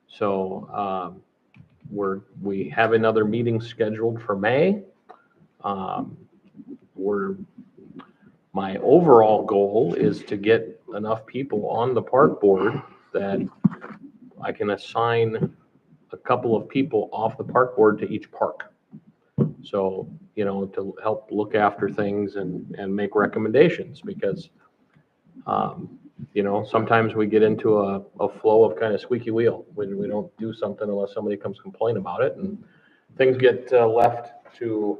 So we have another meeting scheduled for May. My overall goal is to get enough people on the park board that I can assign a couple of people off the park board to each park. So, to help look after things and make recommendations, because, sometimes we get into a flow of kind of squeaky wheel when we don't do something unless somebody comes complain about it, and things get left to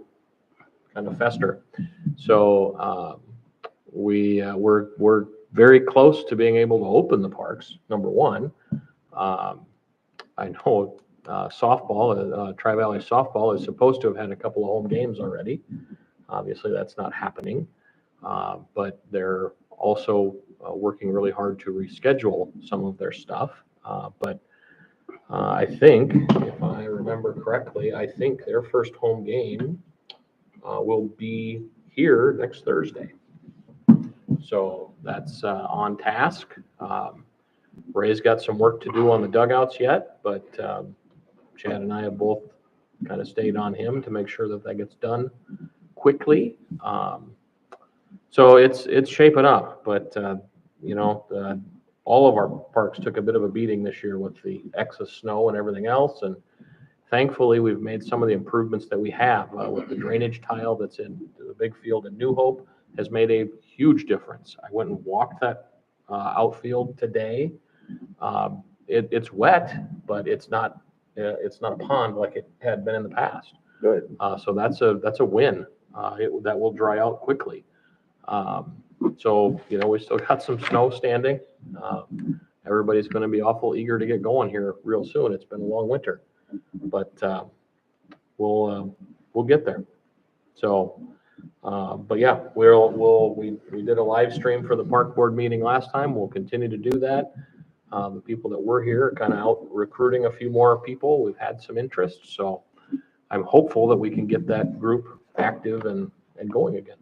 kind of fester. So, we're very close to being able to open the parks, number one. I know softball, Tri-Valley softball is supposed to have had a couple of home games already. Obviously, that's not happening. But they're also working really hard to reschedule some of their stuff. But I think, if I remember correctly, I think their first home game will be here next Thursday. So that's on task. Ray's got some work to do on the dugouts yet, but Chad and I have both kind of stayed on him to make sure that gets done quickly. So it's shaping up, but all of our parks took a bit of a beating this year with the excess snow and everything else, and thankfully we've made some of the improvements that we have with the drainage tile that's in the big field in New Hope has made a huge difference. I went and walked that outfield today. It's wet, but it's not a pond like it had been in the past. Good. So that's a win. That will dry out quickly. So we still got some snow standing. Everybody's going to be awful eager to get going here real soon. It's been a long winter, but we'll get there. So. But yeah, we did a live stream for the park board meeting last time. We'll continue to do that. The people that were here are kind of out recruiting a few more people. We've had some interest, so I'm hopeful that we can get that group active and going again.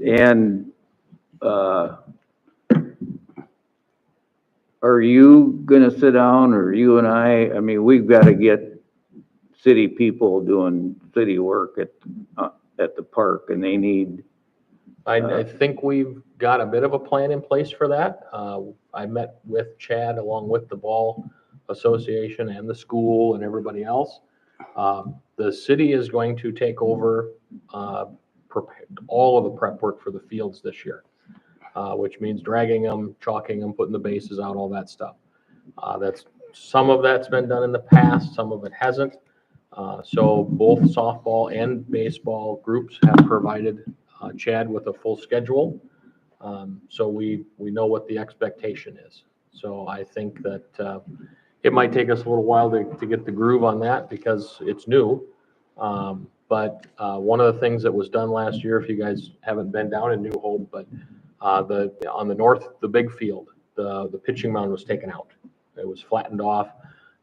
And, are you gonna sit down, or you and I mean, we've got to get city people doing city work at the park, and they need. I think we've got a bit of a plan in place for that. I met with Chad along with the Ball Association and the school and everybody else. The city is going to take over all of the prep work for the fields this year, which means dragging them, chalking them, putting the bases out, all that stuff. Some of that's been done in the past, some of it hasn't. So both softball and baseball groups have provided Chad with a full schedule. So we know what the expectation is. So I think that it might take us a little while to get the groove on that because it's new. But one of the things that was done last year, if you guys haven't been down in New Hope, but on the north, the big field, the pitching mound was taken out. It was flattened off.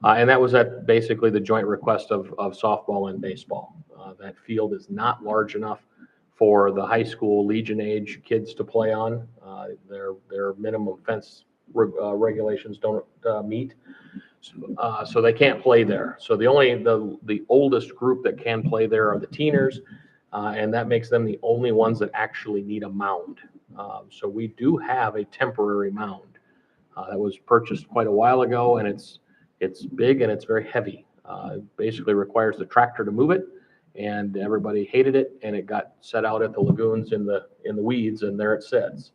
And that was at basically the joint request of softball and baseball. That field is not large enough for the high school Legion age kids to play on. Their minimum fence regulations don't meet. So they can't play there. So the oldest group that can play there are the teeners, and that makes them the only ones that actually need a mound. So we do have a temporary mound that was purchased quite a while ago, and it's big and it's very heavy. It basically requires the tractor to move it, and everybody hated it, and it got set out at the lagoons in the weeds, and there it sits.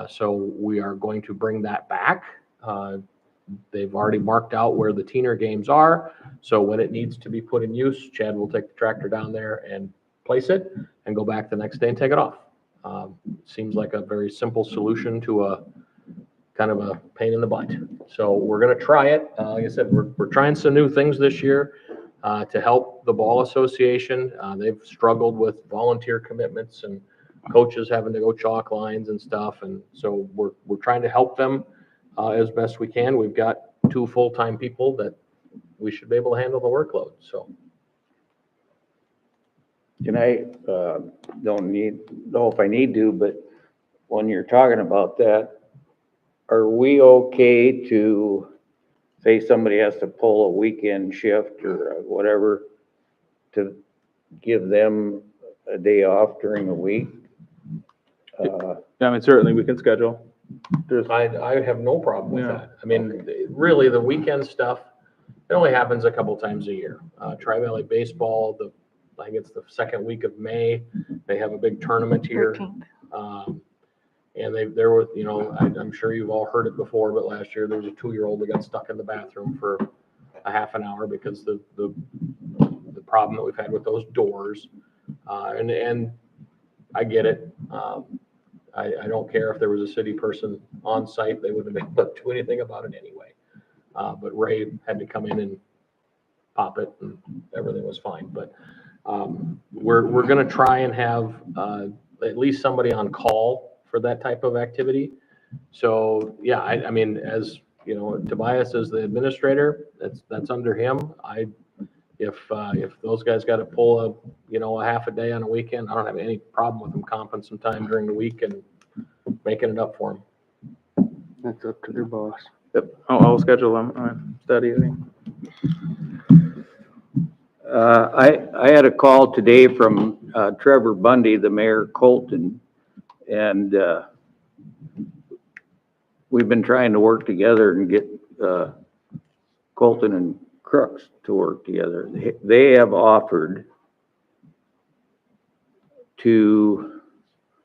So we are going to bring that back. They've already marked out where the teener games are, so when it needs to be put in use, Chad will take the tractor down there and place it, and go back the next day and take it off. Seems like a very simple solution to a kind of a pain in the butt. So we're gonna try it. Like I said, we're trying some new things this year to help the ball association. They've struggled with volunteer commitments and coaches having to go chalk lines and stuff, and so we're trying to help them as best we can. We've got 2 full-time people that we should be able to handle the workload, so. And I, don't know if I need to, but when you're talking about that, are we okay to, say somebody has to pull a weekend shift or whatever, to give them a day off during the week? Yeah, I mean, certainly we can schedule. I have no problem with Yeah. that. I mean, really, the weekend stuff, it only happens a couple times a year. Tri-Valley Baseball, I think it's the second week of May, they have a big tournament here. 13th. And there was, I'm sure you've all heard it before, but last year there was a 2-year-old that got stuck in the bathroom for a half an hour because the problem that we've had with those doors. And I get it. I don't care if there was a city person on site, they wouldn't have been able to do anything about it anyway. But Ray had to come in and pop it, and everything was fine. But we're gonna try and have at least somebody on call for that type of activity. So, yeah, I mean, as, Tobias is the administrator, that's under him. If those guys gotta pull a half a day on a weekend, I don't have any problem with them comping some time during the week and making it up for them. That's up to their boss. Yep, I'll schedule them, that easy. I had a call today from Trevor Bundy, the mayor of Colton, and we've been trying to work together and get Colton and Crooks to work together. They have offered to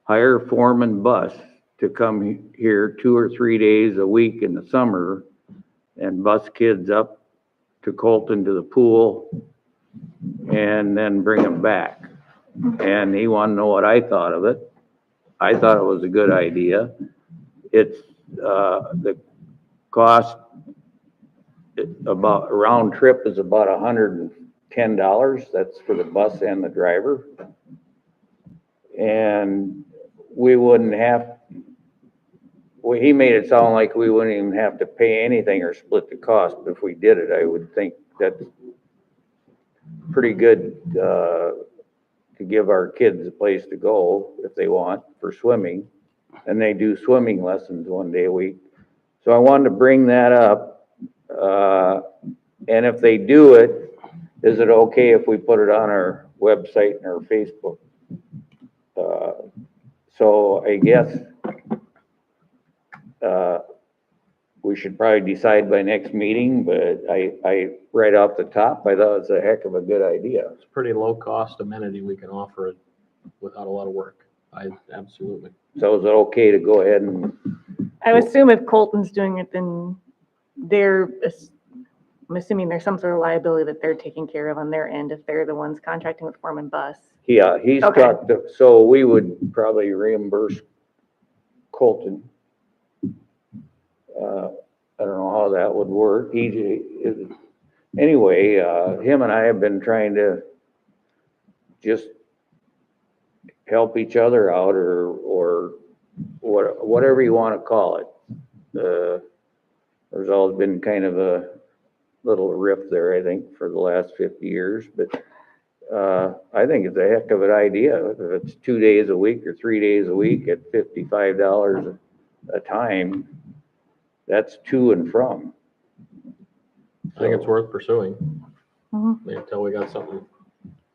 hire Foreman Bus to come here 2 or 3 days a week in the summer and bus kids up to Colton to the pool and then bring them back. And he wanted to know what I thought of it. I thought it was a good idea. It's the cost about round trip is about $110. That's for the bus and the driver. And we wouldn't have, well, he made it sound like we wouldn't even have to pay anything or split the cost. But if we did it, I would think that's pretty good to give our kids a place to go if they want for swimming. And they do swimming lessons 1 day a week. So I wanted to bring that up. And if they do it, is it okay if we put it on our website and our Facebook? So I guess we should probably decide by next meeting, but I right off the top, I thought it was a heck of a good idea. It's a pretty low-cost amenity we can offer it without a lot of work. Absolutely. So is it okay to go ahead and, I would assume if Colton's doing it, then I'm assuming there's some sort of liability that they're taking care of on their end if they're the ones contracting with Foreman Bus. yeah, he's Okay. talked, so we would probably reimburse Colton. I don't know how that would work. Anyway, him and I have been trying to just help each other out or whatever you want to call it. There's always been kind of a little rift there, I think, for the last 50 years, but I think it's a heck of an idea. If it's 2 days a week or 3 days a week at $55 a time, That's to and from. I think it's worth pursuing Mhm. until we got something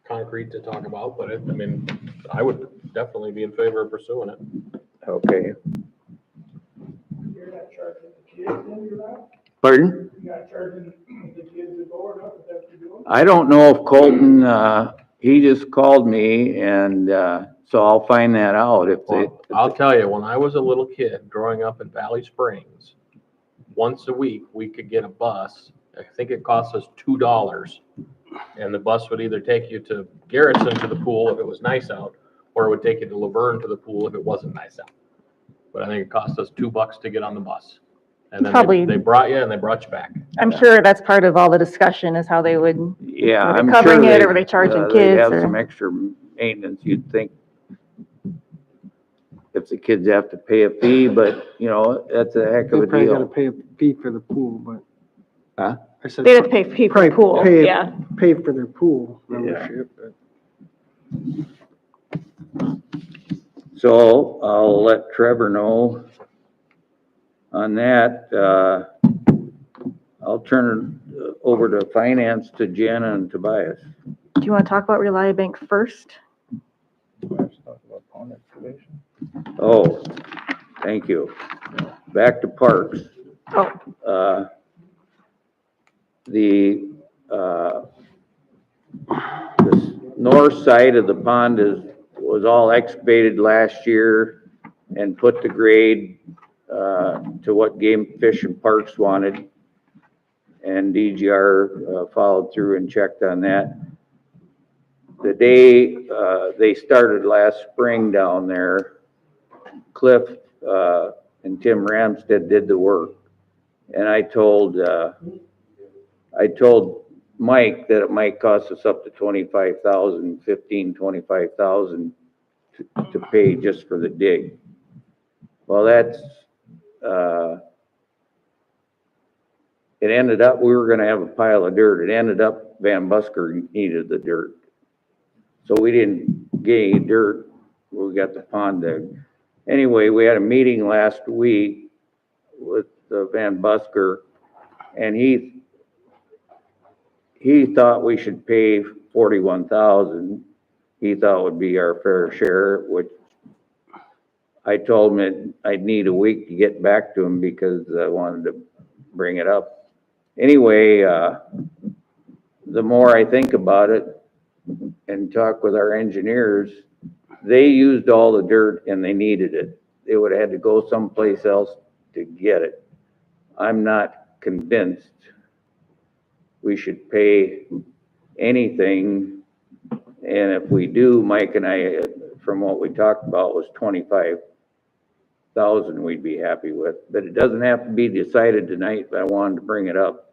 concrete to talk about, but I mean, I would definitely be in favor of pursuing it. Okay. You're not charging the kids, then you're not? Pardon? You're not charging the kids to go or not, is that what you're doing? I don't know if Colton, he just called me and, so I'll find that out if they. Well, I'll tell you, when I was a little kid growing up in Valley Springs, once a week, we could get a bus. I think it cost us $2. And the bus would either take you to Garrettson to the pool if it was nice out, or it would take you to Laverne to the pool if it wasn't nice out. But I think it cost us $2 to get on the bus. And then Probably- they brought you and they brought you back. I'm sure that's part of all the discussion is how they would, Yeah, Are they I'm sure covering it, or were they charging they'd kids, have or- some extra maintenance, you'd think. If the kids have to pay a fee, but, you know, that's a heck They of a probably gotta deal. pay a fee for the pool, but. Huh? I said. they'd have to pay for the Probably pool, pay- yeah. Pay for their pool membership, but. So I'll let Trevor know on that. I'll turn it over to finance to Jenna and Tobias. Do you want to talk about Reliabank first? Oh, thank you. Back to parks. Oh, The north side of the pond was all excavated last year and put to grade, to what Game Fish and Parks wanted. And DGR, followed through and checked on that. The day, they started last spring down there, Cliff, and Tim Ramstead did the work. And I told Mike that it might cost us up to 25,000 to pay just for the dig. Well, that's, it ended up, we were gonna have a pile of dirt. It ended up Van Busker needed the dirt. So we didn't get any dirt. We got the pond dug. Anyway, we had a meeting last week with Van Busker, and he thought we should pay 41,000. He thought would be our fair share, which I told him that I'd need a week to get back to him because I wanted to bring it up. Anyway, the more I think about it and talk with our engineers, they used all the dirt and they needed it. They would have had to go someplace else to get it. I'm not convinced we should pay anything. And if we do, Mike and I, from what we talked about, was 25,000 we'd be happy with. But it doesn't have to be decided tonight, but I wanted to bring it up,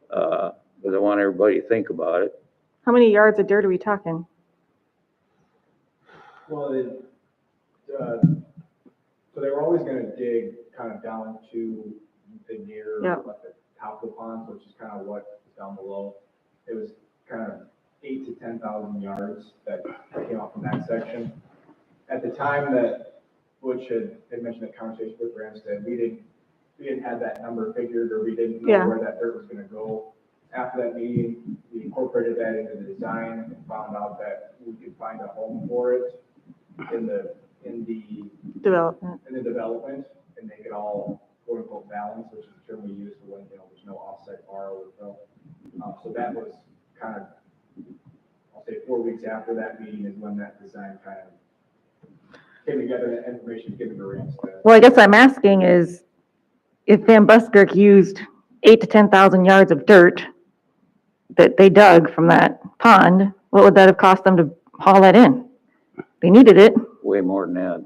because I want everybody to think about it. how many yards of dirt are we talking? Well, so they were always gonna dig kind of down to the near, Yeah. like the top of the pond, which is kind of what is down below. It was kind of 8,000 to 10,000 yards that came out from that section. At the time that Butch had mentioned that conversation with Ramstead, we didn't have that number figured, or we didn't know Yeah. where that dirt was gonna go. After that meeting, we incorporated that into the design and found out that we could find a home for it in the Development. development and make it all quote unquote balanced, which is the term we use for when, there's no offset bar overfill. So that was kind of, I'll say 4 weeks after that meeting is when that design kind of came together, that information given to Ramstead. Well, I guess I'm asking is, if Van Busker used 8,000 to 10,000 yards of dirt that they dug from that pond, what would that have cost them to haul that in? They needed it. Way more than that.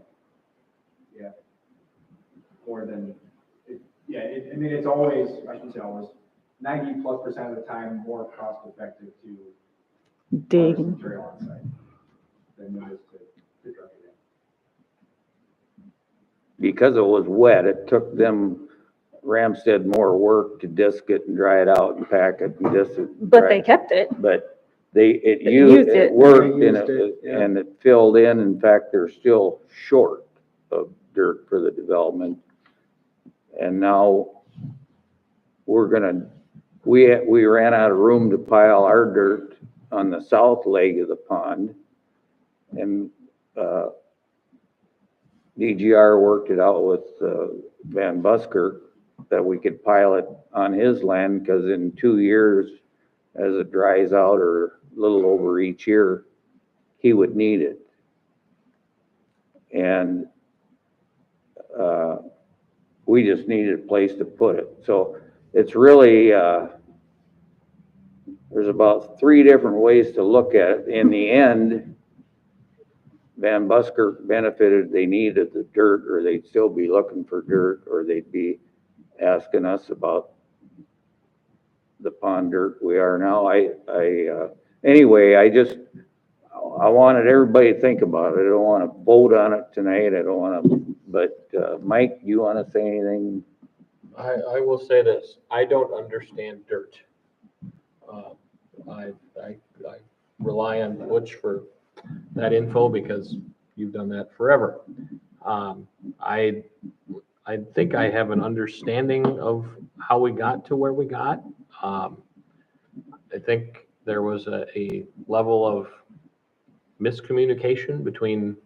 Yeah. More than, I mean, it's always, I shouldn't say always, 90+% of the time more cost effective to Dig. harvest material on site than it is to truck it in. Because it was wet, it took them, Ramstead, more work to disc it and dry it out and pack it and disc it. But dry they it. kept it. But They used it it. worked They and used it, yeah. and it filled in. In fact, they're still short of dirt for the development. And now we ran out of room to pile our dirt on the south leg of the pond. And, DGR worked it out with, Van Busker that we could pile it on his land, because in 2 years, as it dries out, or a little over each year, he would need it. And, we just needed a place to put it. So it's really, there's about 3 different ways to look at it. In the end, Van Busker benefited. They needed the dirt, or they'd still be looking for dirt, or they'd be asking us about the pond dirt we are now. Anyway, I wanted everybody to think about it. I don't want to vote on it tonight. I don't want to, but, Mike, you want to say anything? I will say this, I don't understand dirt. I rely on Butch for that info because you've done that forever. I think I have an understanding of how we got to where we got. I think there was a level of miscommunication between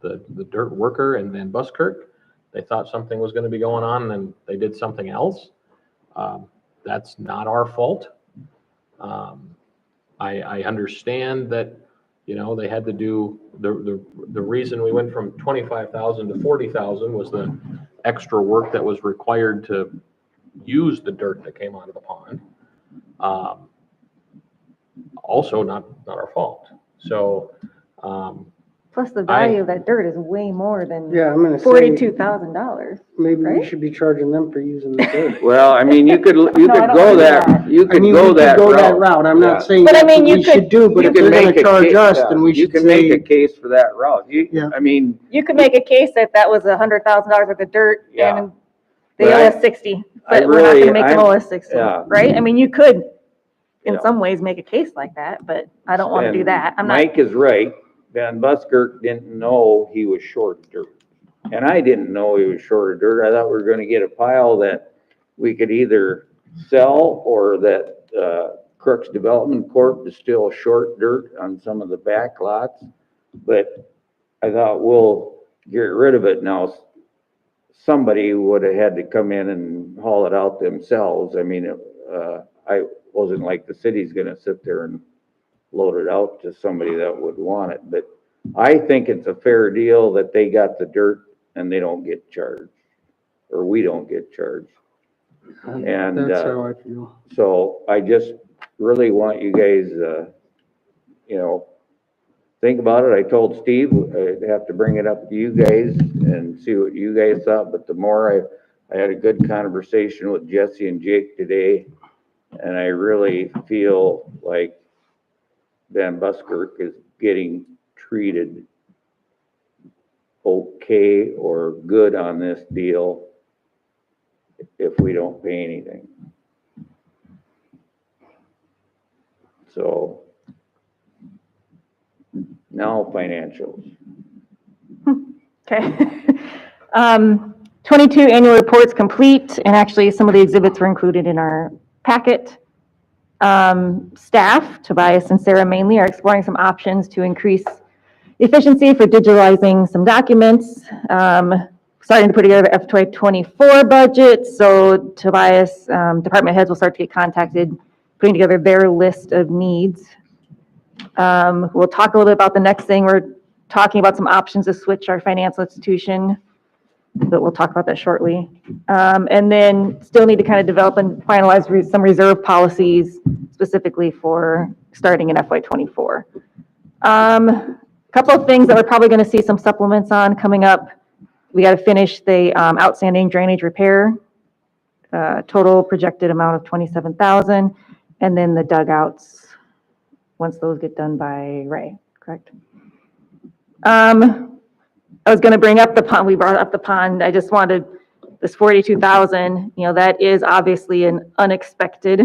the dirt worker and Van Buskirk. They thought something was going to be going on and they did something else. That's not our fault. I understand that, you know, they had to do, the reason we went from 25,000 to 40,000 was the extra work that was required to use the dirt that came out of the pond. Also not our fault. So, Plus the value of that dirt is way more than Yeah, I'm gonna say, $42,000. maybe we right? should be charging them for using the dirt. Well, I mean, you could I don't go wanna do that, that. you I could mean, go we could that go that route. route. I'm Yeah. not saying But I that's mean, what you we could- should do, but You if can they're make gonna a charge case, us, yeah, then we you should can make a say, case for that route. Yeah. I mean, You could make a case that that was $100,000 worth of dirt Yeah. and they But owe I- us 60, I but we're not really- gonna make them I'm- owe us 60, yeah. right? I mean, you could, in Yeah. some ways, make a case like that, but I don't wanna do and that. I'm not, Mike is right. Van Buskirk didn't know he was short of dirt. And I didn't know he was short of dirt. I thought we were gonna get a pile that we could either sell, or that, Crooks Development Corp is still short dirt on some of the back lots. But I thought, we'll get rid of it now. Somebody would have had to come in and haul it out themselves. I mean, I wasn't like the city's gonna sit there and load it out to somebody that would want it. But I think it's a fair deal that they got the dirt and they don't get charged, or we don't get charged. And, that's how I feel. so I just really want you guys, you know, think about it. I told Steve I'd have to bring it up to you guys and see what you guys thought, but the more I had a good conversation with Jesse and Jake today, and I really feel like Van Buskirk is getting treated okay or good on this deal if we don't pay anything. So now financials. okay. 22 annual reports complete, and actually some of the exhibits were included in our packet. Staff, Tobias and Sarah mainly, are exploring some options to increase efficiency for digitalizing some documents. Starting to put together the FY24 budget, so Tobias, department heads will start to get contacted, putting together their list of needs. We'll talk a little bit about the next thing. We're talking about some options to switch our financial institution, but we'll talk about that shortly. And then still need to kind of develop and finalize some reserve policies specifically for starting in FY24. Couple of things that we're probably going to see some supplements on coming up. We got to finish the outstanding drainage repair, total projected amount of 27,000, and then the dugouts, once those get done by Ray, correct? I was going to bring up the pond. We brought up the pond. I just wanted this 42,000, you know, that is obviously an unexpected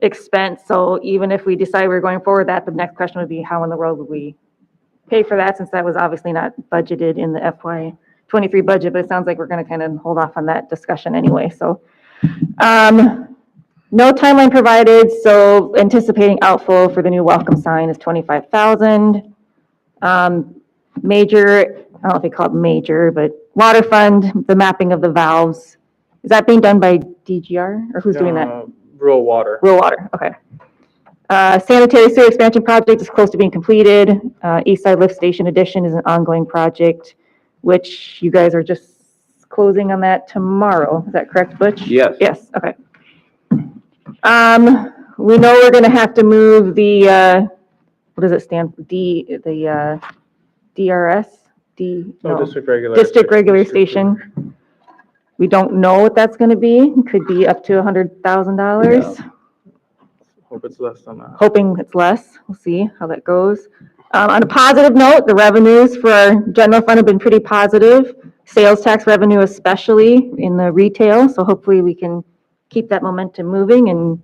expense. So even if we decide we're going forward, that the next question would be, how in the world would we pay for that, since that was obviously not budgeted in the FY23 budget, but it sounds like we're going to kind of hold off on that discussion anyway. So No timeline provided, so anticipating outflow for the new welcome sign is 25,000. Major, I don't know if they call it major, but water fund, the mapping of the valves. Is that being done by DGR or who's doing that? Rural water. Rural water, okay. Sanitary sewer expansion project is close to being completed. East Side Lift Station addition is an ongoing project, which you guys are just closing on that tomorrow. Is that correct, Butch? Yes. Yes, okay. We know we're gonna have to move the, what does it stand for? DRS? District regulator. District regulator station. We don't know what that's gonna be. Could be up to $100,000. Hope it's less than that. Hoping it's less. We'll see how that goes. On a positive note, the revenues for our general fund have been pretty positive. Sales tax revenue especially in the retail, so hopefully we can keep that momentum moving, and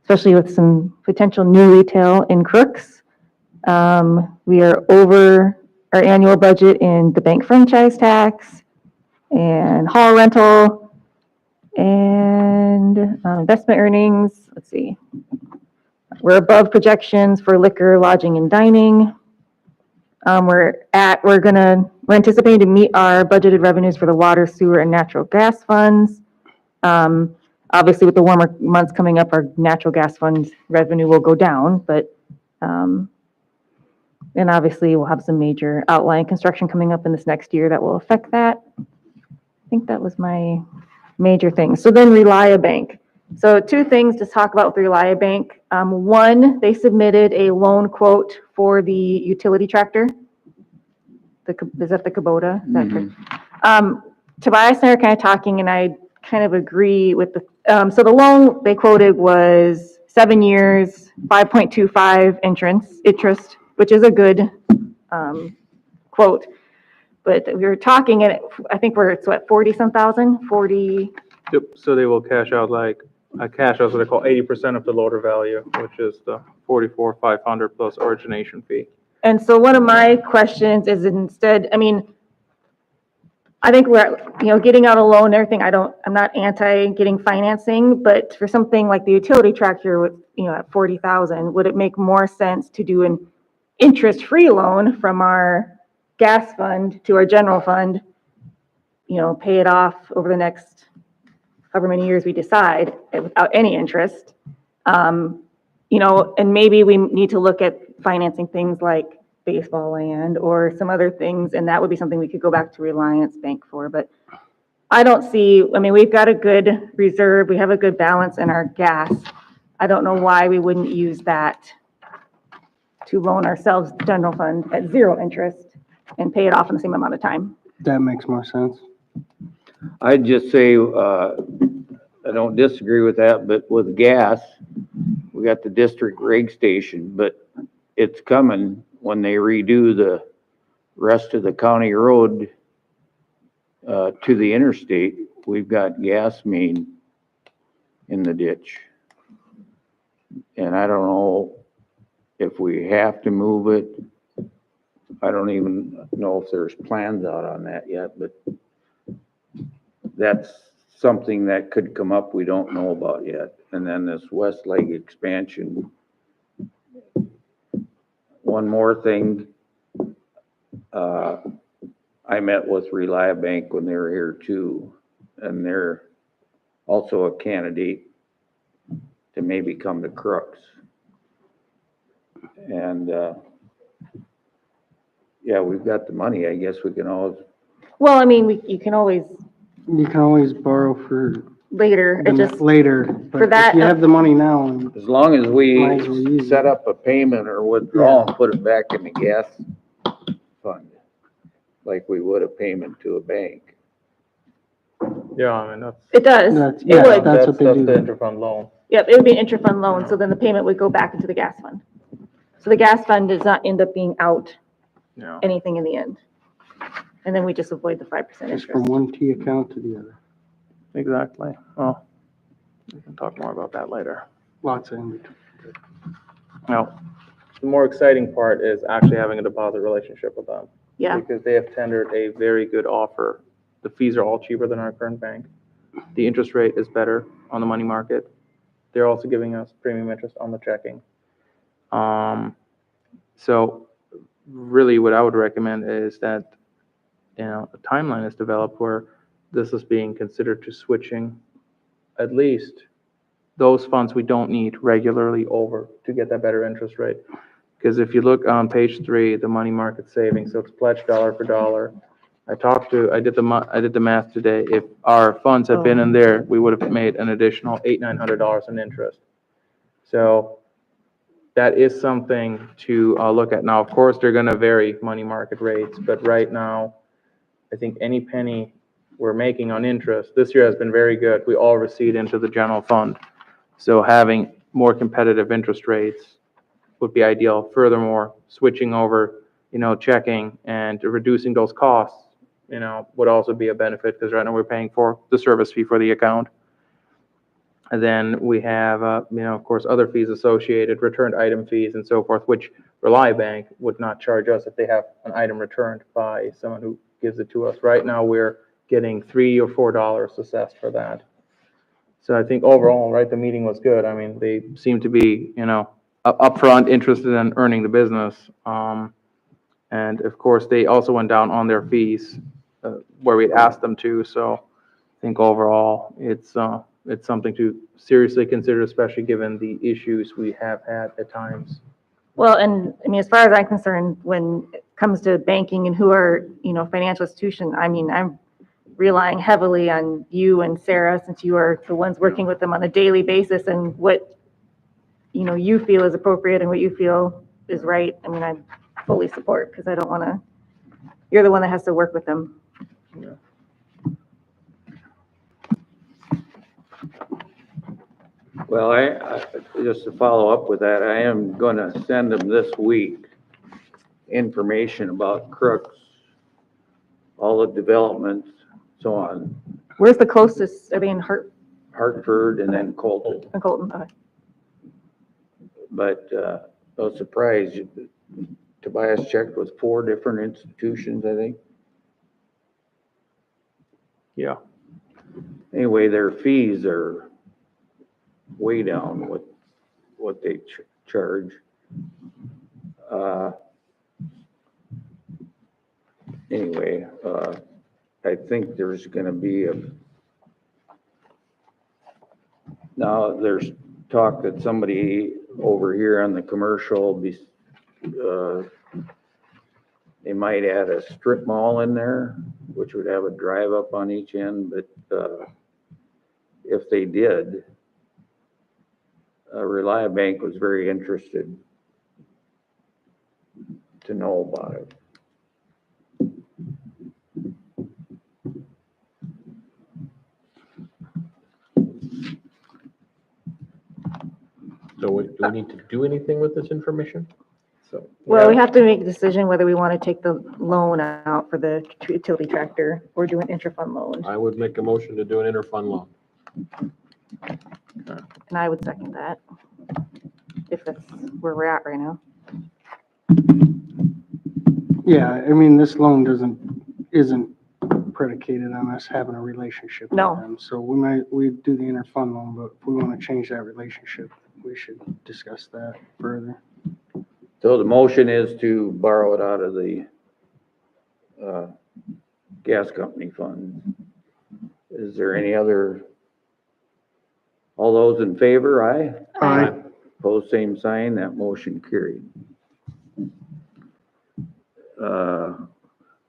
especially with some potential new retail in Crooks. We are over our annual budget in the bank franchise tax and hall rental and investment earnings. Let's see. We're above projections for liquor, lodging, and dining. We're anticipating to meet our budgeted revenues for the water, sewer, and natural gas funds. Obviously, with the warmer months coming up, our natural gas fund revenue will go down, but, and obviously we'll have some major outline construction coming up in this next year that will affect that. I think that was my major thing. So then Reliabank. So two things to talk about with Reliabank. One, they submitted a loan quote for the utility tractor. Is that the Kubota? Is that correct? Tobias and I are kind of talking, and I kind of agree with so the loan they quoted was 7 years, 5.25 interest, which is a good quote. But we were talking, and I think it's what, 40-some thousand, 40. Yep, so they will cash out what they call 80% of the loader value, which is the 44,500 plus origination fee. And so one of my questions is instead, I think we're, getting out a loan and everything, I'm not anti getting financing, but for something like the utility tractor with, at 40,000, would it make more sense to do an interest-free loan from our gas fund to our general fund, pay it off over the next however many years we decide without any interest? And maybe we need to look at financing things like baseball land or some other things, and that would be something we could go back to Reliance Bank for. But I don't see, we've got a good reserve, we have a good balance in our gas. I don't know why we wouldn't use that to loan ourselves general fund at 0 interest and pay it off in the same amount of time. That makes more sense. I'd just say, I don't disagree with that, but with gas, we got the district rig station, but it's coming when they redo the rest of the county road to the interstate. We've got gas main in the ditch. And I don't know if we have to move it. I don't even know if there's plans out on that yet, but that's something that could come up we don't know about yet. And then this West Leg expansion. One more thing, I met with Reliabank when they were here too, and they're also a candidate to maybe come to Crooks. And, yeah, we've got the money. I guess we can always. Well, you can always borrow for later, later, for but that, if you have the money now, As long as Might as well we use it. set up a payment or withdrawal and put it back in the gas fund, like we would a payment to a bank. Yeah, it does. That's- It yeah, would. that's what they do. the interfund loan. Yep, it would be an intra-fund loan, so then the payment would go back into the gas fund. So the gas fund does not end up being out Yeah. anything in the end. And then we just avoid the 5% just from interest. one T account to the other. Exactly. Well, we can talk more about that later. Lots of in between. Now, the more exciting part is actually having a deposit relationship with them. Yeah, Because they have tendered a very good offer. The fees are all cheaper than our current bank. the interest rate is better on the money market. They're also giving us premium interest on the checking. So really what I would recommend is that, a timeline is developed where this is being considered to switching at least those funds we don't need regularly over to get that better interest rate. Because if you look on page 3, the money market savings, so it's pledged dollar for dollar. I did the math today. If our funds had been in there, we would have made an additional $900 in interest. So that is something to look at. Now, of course, they're gonna vary money market rates, but right now, I think any penny we're making on interest, this year has been very good. We all recede into the general fund. So having more competitive interest rates would be ideal. Furthermore, switching over, checking and reducing those costs, would also be a benefit, because right now we're paying for the service fee for the account. And then we have, of course, other fees associated, returned item fees and so forth, which Rely Bank would not charge us if they have an item returned by someone who gives it to us. Right now, we're getting $3 or $4 assessed for that. So I think overall, right, the meeting was good. I mean, they seem to be, upfront interested in earning the business. And of course, they also went down on their fees where we asked them to. So I think overall, it's something to seriously consider, especially given the issues we have had at times. Well, and I mean, as far as I'm concerned, when it comes to banking and who are, financial institution, I mean, I'm relying heavily on you and Sarah, since you are the ones working with them on a daily basis, and what, you feel is appropriate and what you feel is right. I mean, I fully support, because I don't want to, you're the one that has to work with them. Yeah. Well, I just to follow up with that, I am gonna send them this week information about Crooks, all the developments, so on, Where's the closest? Are they in Hartford and then Colton. Colton? Okay. But, I was surprised, Tobias checked with 4 different institutions, I think. Yeah. Anyway, their fees are way down what they charge. Anyway, I think there's gonna be now there's talk that somebody over here on the commercial, they might add a strip mall in there, which would have a drive up on each end, but, if they did, Rely Bank was very interested to know about it. So do we need to do anything with this information? So. Well, we have to make a decision whether we want to take the loan out for the utility tractor or do an intra-fund loan. I would make a motion to do an interfund loan. And I would second that, if that's where we're at right now. Yeah, I mean, this loan isn't predicated on us having a relationship with No. them. So we do the interfund loan, but if we want to change that relationship, we should discuss that further. So the motion is to borrow it out of the, gas company fund. Is there any other? All those in favor, aye? Aye. Opposed, same sign, that motion carried.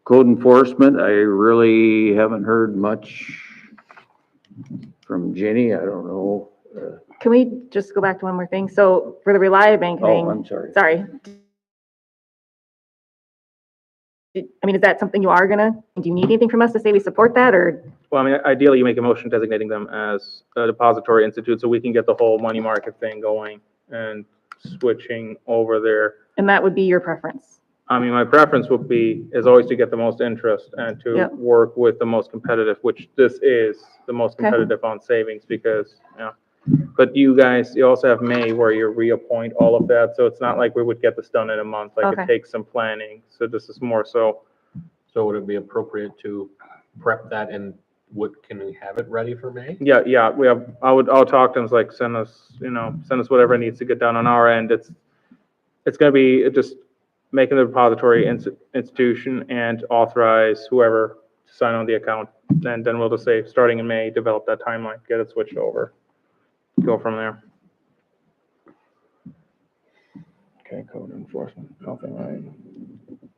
Code enforcement, I really haven't heard much from Jenny, I don't know. Can we just go back to one more thing? So for the Rely Bank Oh, thing, I'm sorry. sorry. I mean, is that something you are do you need anything from us to say we support that, or? Well, I mean, ideally, you make a motion designating them as a depository institute, so we can get the whole money market thing going and switching over there. And that would be your preference? I mean, my preference is always to get the most interest and to Yep. work with the most competitive, which this is the most Okay. competitive on savings, because, but you guys, you also have May where you reappoint all of that, so it's not like we would get this done in a month, like Okay. it takes some planning, so this is more so. So would it be appropriate to prep that in can we have it ready for May? Yeah, yeah, I'll talk to them, it's like, send us whatever needs to get done on our end. It's gonna be just making the depository institution and authorize whoever to sign on the account. And then we'll just say, starting in May, develop that timeline, get it switched over, go from there. Okay, code enforcement, nothing, right?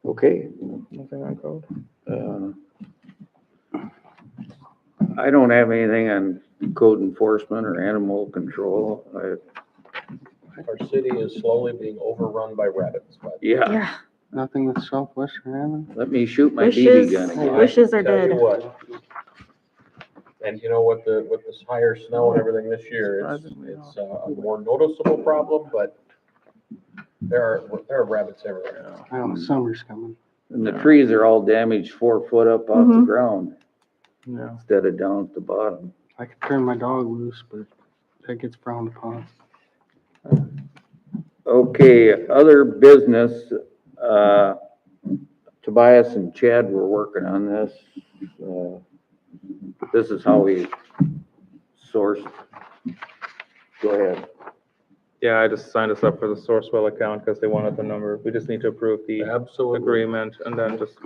Okay. Nothing on code? I don't have anything on code enforcement or animal control. Our city is slowly being overrun by rabbits. Yeah, Yeah, Nothing with Southwestern Avenue? let me shoot my wishes, BB gun again. wishes are Tell you dead. what. And you know, with this higher snow and everything this year, it's a more noticeable problem, but there are rabbits everywhere. I know, summer's coming. And the trees are all damaged 4 foot up off the Mhm. ground Yeah. instead of down at the bottom. I could turn my dog loose, but that gets frowned upon. Okay, other business, Tobias and Chad were working on this. This is how we sourced. Go ahead. Yeah, I just signed us up for the Sourcewell account because they wanted the number. We just need to approve the Absolutely. agreement and then just,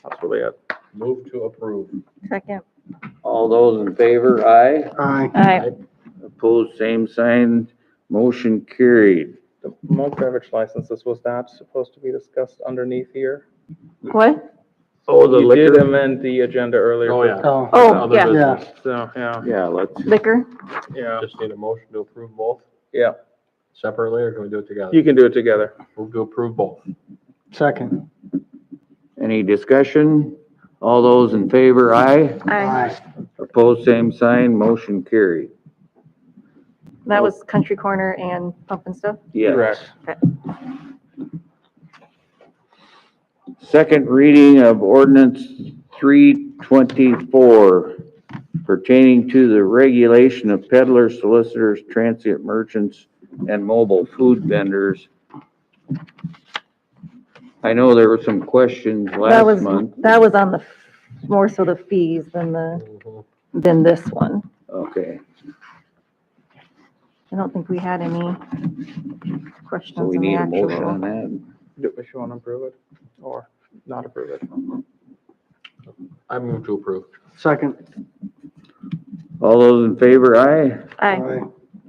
that's really it. Move to approve. Second. All those in favor, aye. Aye. All right, Opposed, same sign. Motion carried. The malt beverage licenses, was that supposed to be discussed underneath here? what? Oh, the You did liquor? amend the agenda earlier. Oh, yeah. Oh, Oh, Other yeah, business. So, yeah, Yeah, let's, liquor. yeah, Just need a motion to approve both yeah. separately, or can we do it together? You can do it together. Move to approve both. second. any discussion? All those in favor, aye. Aye. Opposed, same sign. Motion carried. That was Country Corner and Pump and Stuff. Yes. Correct. Second reading of ordinance 324 pertaining to the regulation of peddlers, solicitors, transient merchants, and mobile food vendors. I know there were some questions That last was, month. that was on the, more so the fees than this one. Okay, I don't think we had any questions so we on the need a motion on actual. that. Do we want to approve it or not approve it? I move to approve. Second. All those in favor, aye. Aye. I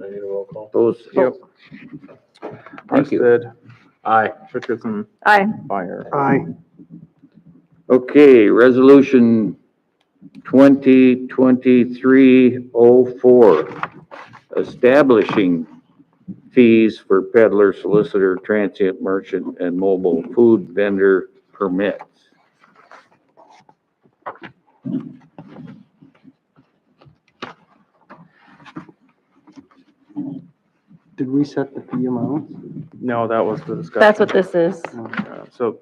need a roll call. Those, Yep. Thank you. Armstead, Aye. Richardson, Aye. Fire. Aye. okay, resolution 2023-04, establishing fees for peddler, solicitor, transient merchant, and mobile food vendor permits. Did we set the fee amount? No, that was the discussion. That's what this is. So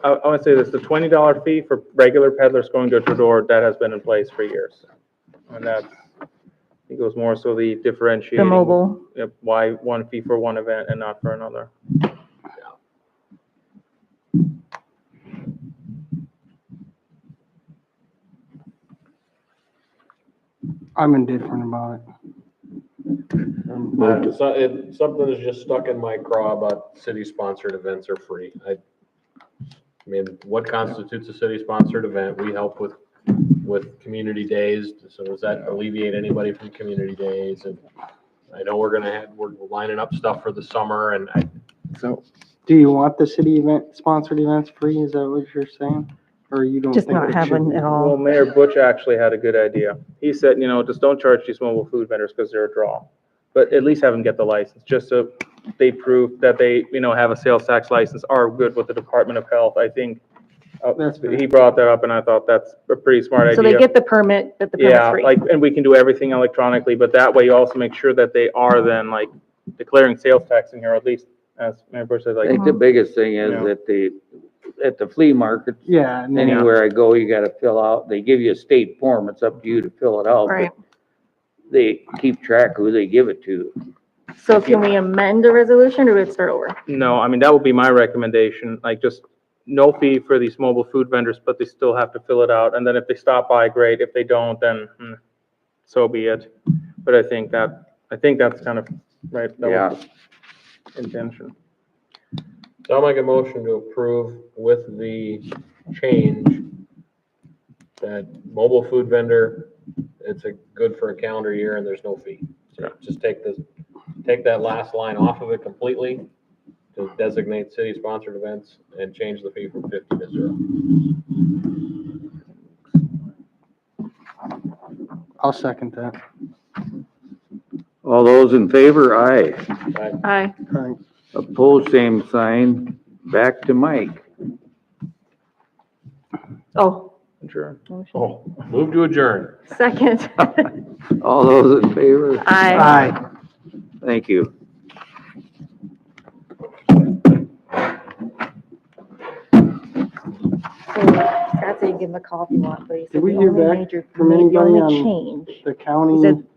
I want to say this, the $20 fee for regular peddlers going door to door, that has been in place for years. And that's, it goes more so the differentiating. The mobile. Yep, why one fee for one event and not for another. I'm indifferent about it. Something is just stuck in my craw about city-sponsored events are free. I mean, what constitutes a city-sponsored event? We help with community days, so does that alleviate anybody from community days? And I know we're lining up stuff for the summer, and So Do you want the city sponsored events free? Is that what you're saying? Or you don't Just think not it should having be? it Well, all. Mayor Butch actually had a good idea. He said, just don't charge these mobile food vendors because they're a draw. But at least have them get the license, just so they prove that they, have a sales tax license, are good with the Department of Health. I think That's fair. he brought that up, and I thought that's a pretty smart idea. So they get the permit, but the permit's Yeah, free. and we can do everything electronically, but that way you also make sure that they are then declaring sales tax in here, or at least, as Mayor Bush said, I think the biggest thing is Yeah. that at the flea market, Yeah, and then, anywhere I go, you gotta fill out, they give you a state form, it's up to you to fill it out. but Right. They keep track of who they give it to. So can we amend the resolution or would it start over? No, I mean, that would be my recommendation, just no fee for these mobile food vendors, but they still have to fill it out. And then if they stop by, great. If they don't, then so be it. But I think that's kind of, right, that was the intention. So I'll make a motion to approve with the change that mobile food vendor, it's good for a calendar year and there's no fee. So just take that last line off of it completely to designate city-sponsored events and change the fee from 50 to 0. I'll second that. All those in favor, aye. Aye. Right. Opposed, same sign. Back to Mike. Oh, Sure. motion. Oh, move to adjourn. Second. All those in favor? Aye. Aye. Thank you. So Scott said you can give him a call if you want, but he said Did we the hear only back major, from the anybody only on change. The county. He said